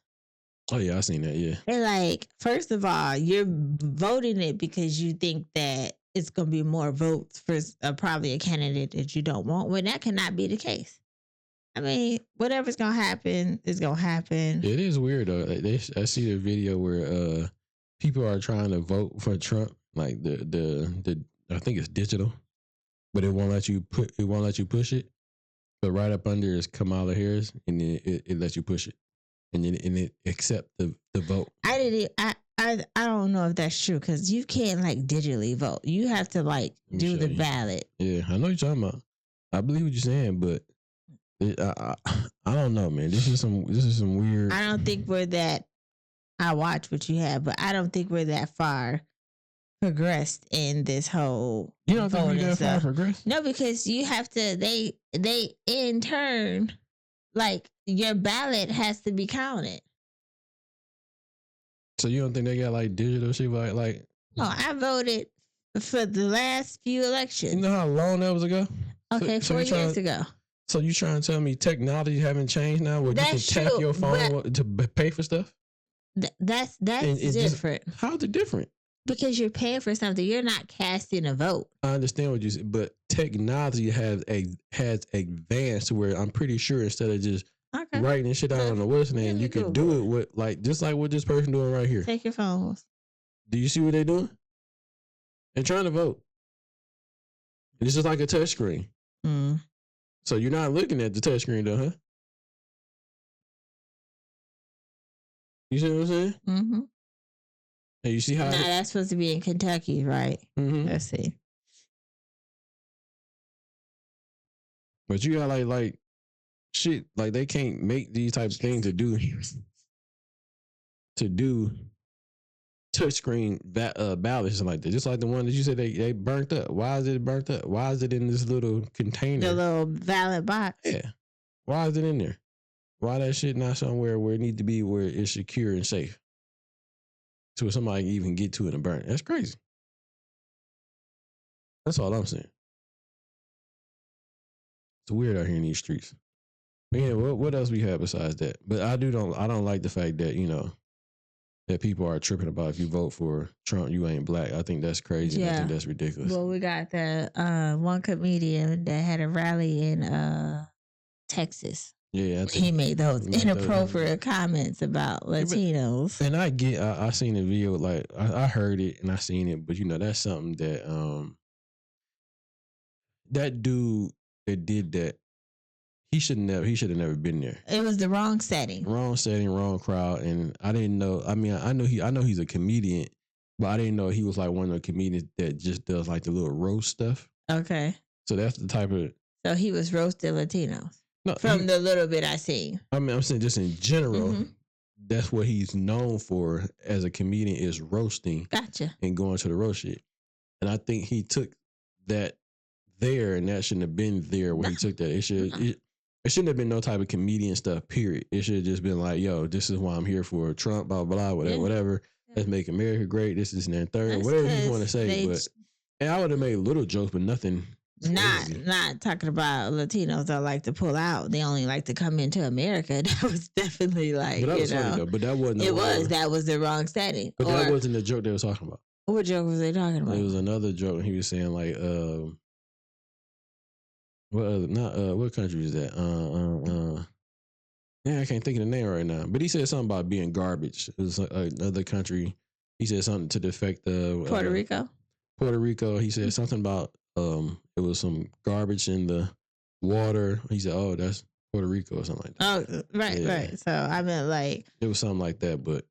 Oh, yeah, I seen that, yeah. They're like, first of all, you're voting it because you think that it's going to be more votes for probably a candidate that you don't want, when that cannot be the case. I mean, whatever's going to happen is going to happen. It is weird, though. I see the video where people are trying to vote for Trump, like the I think it's digital, but it won't let you push it. But right up under is Kamala Harris, and then it lets you push it, and it accept the vote. I don't know if that's true because you can't like digitally vote. You have to like do the ballot. Yeah, I know what you're talking about. I believe what you're saying, but I don't know, man. This is some weird. I don't think we're that. I watch what you have, but I don't think we're that far progressed in this whole. You don't think we're that far progressed? No, because you have to. They in turn, like your ballot has to be counted. So you don't think they got like digital shit like? No, I voted for the last few elections. You know how long that was ago? Okay, 4 years ago. So you trying to tell me technology haven't changed now? Where you can tap your phone to pay for stuff? That's different. How's it different? Because you're paying for something. You're not casting a vote. I understand what you said, but technology has advanced to where I'm pretty sure instead of just writing shit out on the what's name, you could do it with like just like what this person doing right here. Take your phones. Do you see what they're doing? They're trying to vote. It's just like a touch screen. So you're not looking at the touch screen though, huh? You see what I'm saying? Mm-hmm. And you see how that's supposed to be in Kentucky, right? Mm-hmm. Let's see. But you got like shit, like they can't make these types of things to do touchscreen ballots and like that. Just like the one that you said they burnt up. Why is it burnt up? Why is it in this little container? The little ballot box. Yeah. Why is it in there? Why that shit not somewhere where it need to be, where it's secure and safe? So somebody can even get to it and burn it. That's crazy. That's all I'm saying. It's weird out here in these streets. But yeah, what else we have besides that? But I don't like the fact that, you know, that people are tripping about if you vote for Trump, you ain't black. I think that's crazy. Yeah. I think that's ridiculous. Well, we got the one comedian that had a rally in Texas. Yeah, he made those inappropriate comments about Latinos. And I seen the video, like I heard it and I seen it, but you know that's something that that dude that did that, he should have never been there. It was the wrong setting, wrong crowd, and I didn't know. I mean, I know he's a comedian, but I didn't know he was like one of the comedians that just does like the little roast stuff. Okay, so that's the type of. So he was roasting Latinos. No, from the little bit I seen. I mean, I'm saying just in general, that's what he's known for as a comedian is roasting. Gotcha. And going to the roast shit. And I think he took that there, and that shouldn't have been there where he took that. It shouldn't have been no type of comedian stuff, period. It should have just been like, yo, this is why I'm here for Trump, blah, blah, whatever. Let's make America great. This is and third, whatever you want to say. And I would have made little jokes, but nothing. Not talking about Latinos that like to pull out. They only like to come into America. That was definitely like, but that was funny though. But that wasn't. That was the wrong setting. But that wasn't the joke they were talking about. What joke was they talking about? It was another joke, and he was saying like, what country is that? I can't think of the name right now. But he said something about being garbage. It was another country. He said something to the effect of Puerto Rico. Puerto Rico. He said something about it was some garbage in the water. He said, "Oh, that's Puerto Rico" or something like that. Oh, right. So I meant like it was something like that, but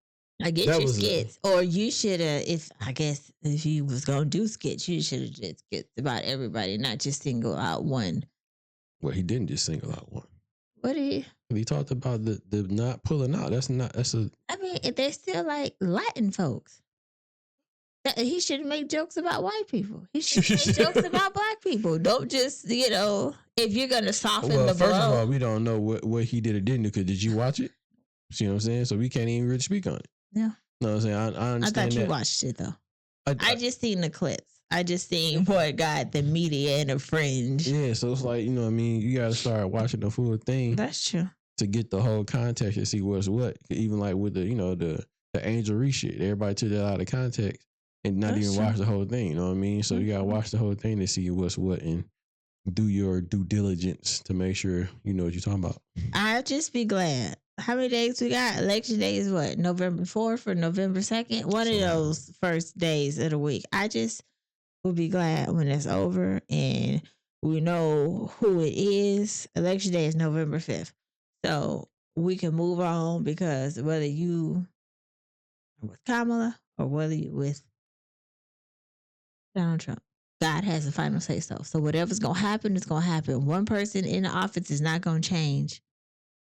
I get your skits, or you should have. If you was gonna do skits, you should have just skits about everybody, not just single out one. Well, he didn't just single out one. What did he talked about the not pulling out? That's a. I mean, they're still like Latin folks. He should make jokes about white people. He should make jokes about black people. Don't just, if you're going to soften the blow. First of all, we don't know what he did or didn't do, because did you watch it? See what I'm saying? So we can't even really speak on it. Yeah. No, what I'm saying? I understand. I thought you watched it, though. I just seen the clips. I just seen what got the media and the fringe. Yeah, so it's like, what I mean? You got to start watching the full thing. That's true. To get the whole context and see what's what. Even like with the Angel Reese shit, everybody took that out of context. And not even watch the whole thing, you know what I mean? So you gotta watch the whole thing to see what's what and do your due diligence to make sure you know what you're talking about. I'll just be glad. How many days we got? Election day is what? November 4th or November 2nd? One of those first days of the week. I just will be glad when it's over and we know who it is. Election day is November 5th. So we can move on, because whether you are with Kamala or whether you're with Donald Trump, God has the final say so. So whatever's going to happen is going to happen. One person in the office is not going to change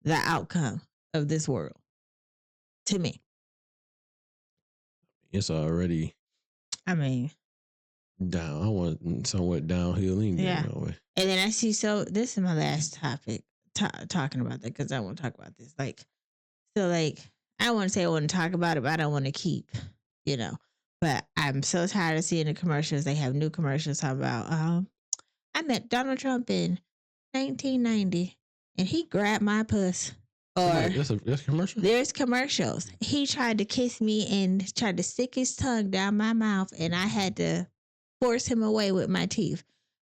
the outcome of this world. To me. It's already. down. I want somewhat downhill anyway. Yeah. And then I see, so this is my last topic, talking about that, because I want to talk about this. I don't want to say I want to talk about it, but I don't want to keep, But I'm so tired of seeing the commercials. They have new commercials talking about, I met Donald Trump in 1990 and he grabbed my puss. Or that's commercial? There's commercials. He tried to kiss me and tried to stick his tongue down my mouth, and I had to force him away with my teeth.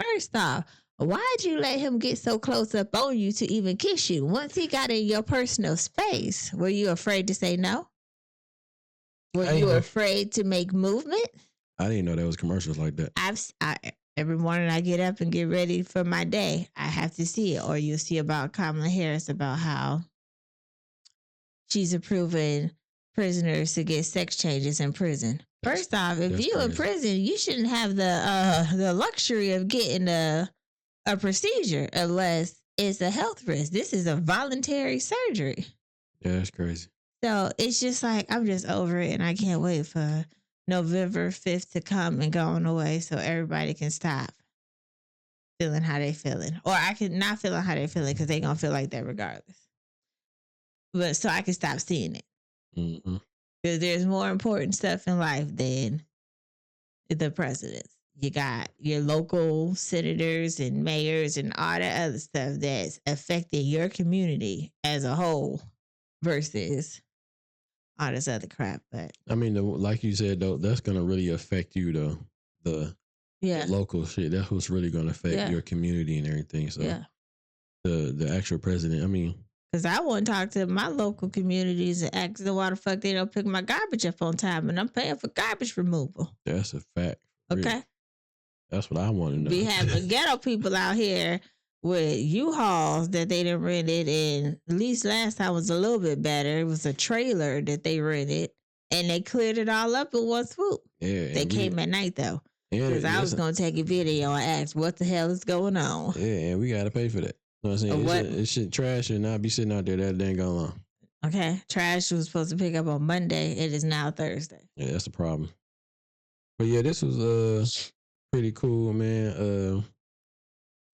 First off, why'd you let him get so close up on you to even kiss you? Once he got in your personal space, were you afraid to say no? Were you afraid to make movement? I didn't know there was commercials like that. Every morning I get up and get ready for my day, I have to see it. Or you'll see about Kamala Harris, about how she's approving prisoners to get sex changes in prison. First off, if you're in prison, you shouldn't have the luxury of getting a procedure unless it's a health risk. This is a voluntary surgery. Yeah, that's crazy. So it's just like, I'm just over it, and I can't wait for November 5th to come and go on away so everybody can stop feeling how they feeling. Or I can not feeling how they feeling, because they going to feel like that regardless. But so I can stop seeing it. Mm-hmm. Because there's more important stuff in life than the presidents. You got your local senators and mayors and all the other stuff that's affecting your community as a whole versus all this other crap. But like you said, though, that's going to really affect you, though. The local shit, that's what's really going to affect your community and everything. So the actual president, because I want to talk to my local communities and ask them why the fuck they don't pick my garbage up on time, and I'm paying for garbage removal. That's a fact. Okay. Really. That's what I want to know. We have ghetto people out here with U-Hauls that they done rented, and at least last time was a little bit better. It was a trailer that they rented, and they cleared it all up in one swoop. Yeah. They came at night, though. Because I was going to take a video and ask what the hell is going on. Yeah, and we got to pay for that. You know what I'm saying? It should trash and not be sitting out there that dang long. Okay. Trash was supposed to pick up on Monday. It is now Thursday. Yeah, that's the problem. But yeah, this was pretty cool, man.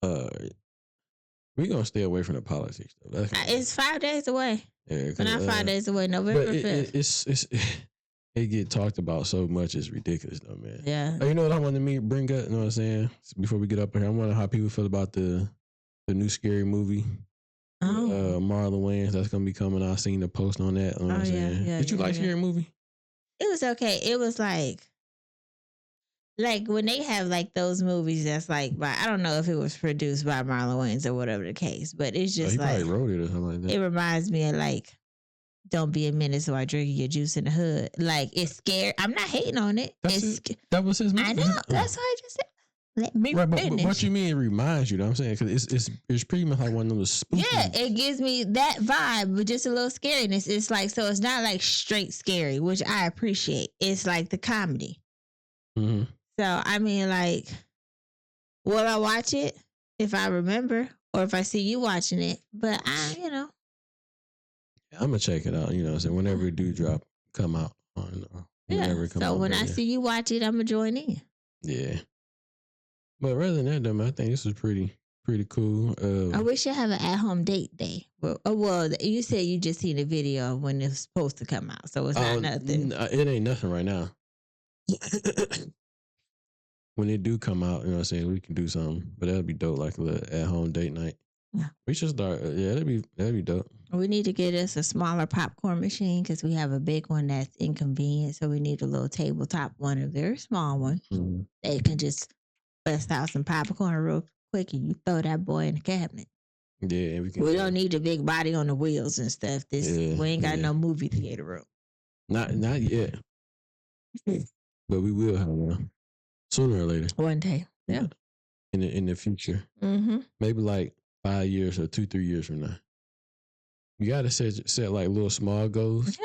We're gonna stay away from the politics though. It's 5 days away. Yeah, but not 5 days away. November 5th. It get talked about so much. It's ridiculous though, man. Yeah. You know what I wanted to bring up? You know what I'm saying? Before we get up here, I wonder how people feel about the new scary movie. Oh. Marlon Wayans that's gonna be coming out. I seen the post on that. You know what I'm saying? Did you like scary movie? It was okay. It was like when they have like those movies that's like I don't know if it was produced by Marlon Wayans or whatever the case, but it's just he probably wrote it or something like that. It reminds me of like Don't Be a Menace While Drinking Your Juice in the Hood. Like it's scary. I'm not hating on it. That was his movie. I know. That's what I just said. Let me finish. But what you mean it reminds you? You know what I'm saying? Because it's pretty much like one of those spooky. Yeah, it gives me that vibe, but just a little scariness. It's like, so it's not like straight scary, which I appreciate. It's like the comedy. Mm-hmm. So, I mean, like, will I watch it if I remember or if I see you watching it? But I'm going to check it out, you know what I'm saying? Whenever it do come out. So when I see you watch it, I'm going to join in. Yeah. But rather than that, though, man, I think this was pretty cool. I wish you have an at-home date day. Well, you said you just seen a video when it's supposed to come out, so it's not nothing. It ain't nothing right now. When it do come out, you know what I'm saying, we can do something. But that'll be dope, like a little at-home date night. Yeah. We should start. Yeah, that'd be dope. We need to get us a smaller popcorn machine because we have a big one that's inconvenient. So we need a little tabletop one, a very small one. Mm-hmm. They can just bust out some popcorn real quick and you throw that boy in the cabinet. Yeah, we don't need the big body on the wheels and stuff. We ain't got no movie theater room. Not yet. But we will have one sooner or later. One day, yeah. In the future, maybe like 5 years or 2-3 years from now. You gotta set like little small goals,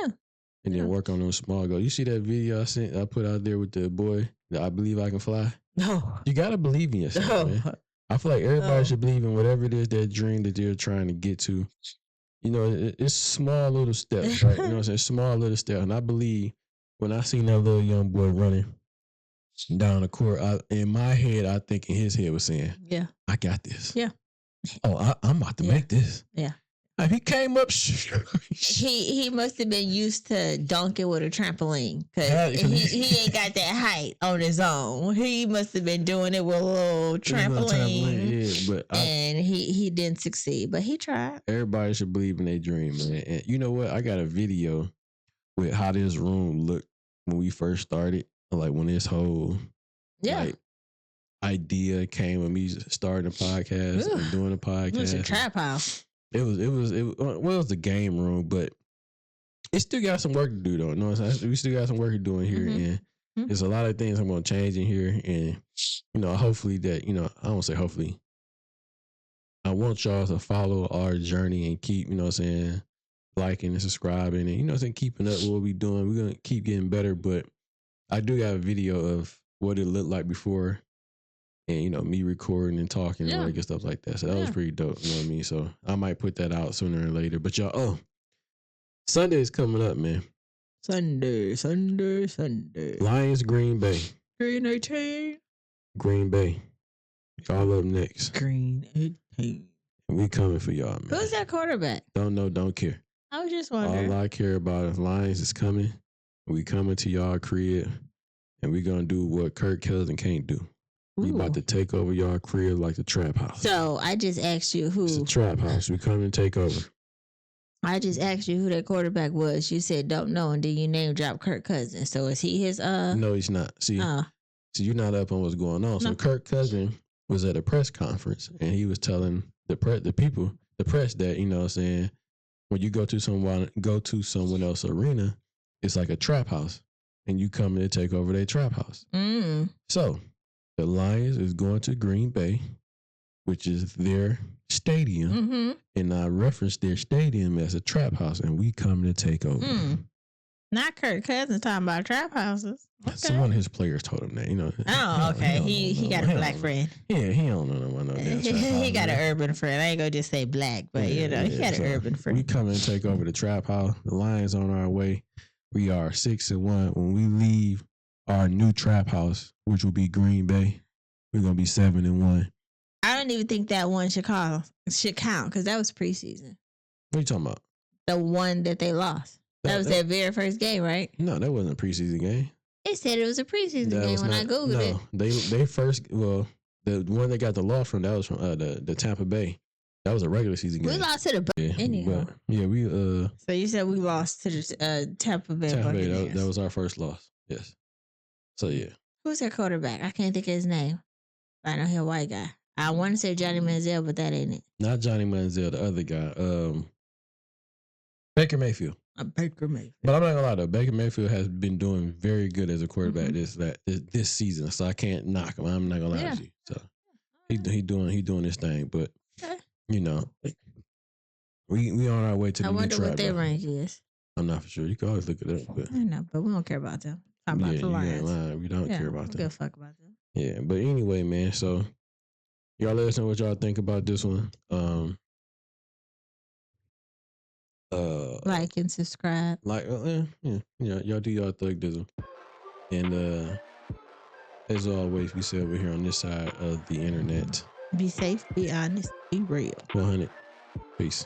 and then work on those small goals. You see that video I put out there with the boy that I believe I can fly? No, you gotta believe in yourself, man. I feel like everybody should believe in whatever it is, that dream that they're trying to get to. You know, it's small little steps, right? You know what I'm saying? Small little steps. And I believe when I seen that little young boy running down the court, in my head, I think in his head was saying, "Yeah, I got this. Yeah, oh, I'm about to make this. Yeah." He came up. He must have been used to dunking with a trampoline because he ain't got that height on his own. He must have been doing it with a little trampoline. Yeah, but he didn't succeed, but he tried. Everybody should believe in their dream, man. And you know what? I got a video with how this room looked when we first started, like when this whole idea came when we started a podcast and doing a podcast. It was a trap house. It was the game room, but it still got some work to do though. You know what I'm saying? We still got some work to do in here, and there's a lot of things I'm going to change in here, and hopefully that I don't say hopefully. I want y'all to follow our journey and keep liking and subscribing and keeping up with what we doing. We're gonna keep getting better, but I do got a video of what it looked like before. And, me recording and talking and all that good stuff like that. So that was pretty dope. You know what I mean? So I might put that out sooner or later. But y'all, Sunday is coming up, man. Sunday. Lions, Green Bay. Green 18. Green Bay. Y'all up next. Green 18. And we coming for y'all, man. Who's that quarterback? Don't know, don't care. I was just wondering. All I care about is Lions is coming. We coming to y'all crib. And we going to do what Kirk Cousins can't do. We about to take over y'all crib like the trap house. So I just asked you who. It's a trap house. We come and take over. I just asked you who that quarterback was. You said don't know, and then you name drop Kirk Cousins. So is he his No, he's not. See, you're not up on what's going on. No. So Kirk Cousins was at a press conference, and he was telling the press that when you go to someone else's arena, it's like a trap house, and you come in to take over their trap house. So. The Lions is going to Green Bay, which is their stadium. And I referenced their stadium as a trap house, and we coming to take over. Not Kirk Cousins talking about trap houses. Okay. Some of his players told him that, Oh, okay. He got a black friend. Yeah, he don't know no damn trap house. He got an urban friend. I ain't gonna just say black, but he got an urban friend. We coming to take over the trap house. The Lions on our way. We are 6-1. When we leave our new trap house, which will be Green Bay. We're gonna be 7-1. I don't even think that one should count because that was preseason. What are you talking about? The one that they lost. That was their very first game, right? No, that wasn't a preseason game. They said it was a preseason game when I Googled it. They first, the one they got the loss from, that was from the Tampa Bay. That was a regular season game. We lost to the anyhow. We So you said we lost to the Tampa Bay. That was our first loss. Yes. So yeah. Who's their quarterback? I can't think of his name. I know he's a white guy. I want to say Johnny Manziel, but that ain't it. Not Johnny Manziel, the other guy. Baker Mayfield. Baker Mayfield. But I'm not gonna lie though, Baker Mayfield has been doing very good as a quarterback this season. So I can't knock him. I'm not gonna lie to you. So he doing his thing, but you know, we on our way to the new trap. I wonder what their rank is. I'm not for sure. You can always look it up. But I know, but we don't care about them. Talking about the Lions. We don't care about them. Give a fuck about them. Yeah, but anyway, man. So y'all let us know what y'all think about this one. Like and subscribe. Y'all do y'all thugdism. And as always, we say over here on this side of the internet, be safe, be honest, be real. 100. Peace.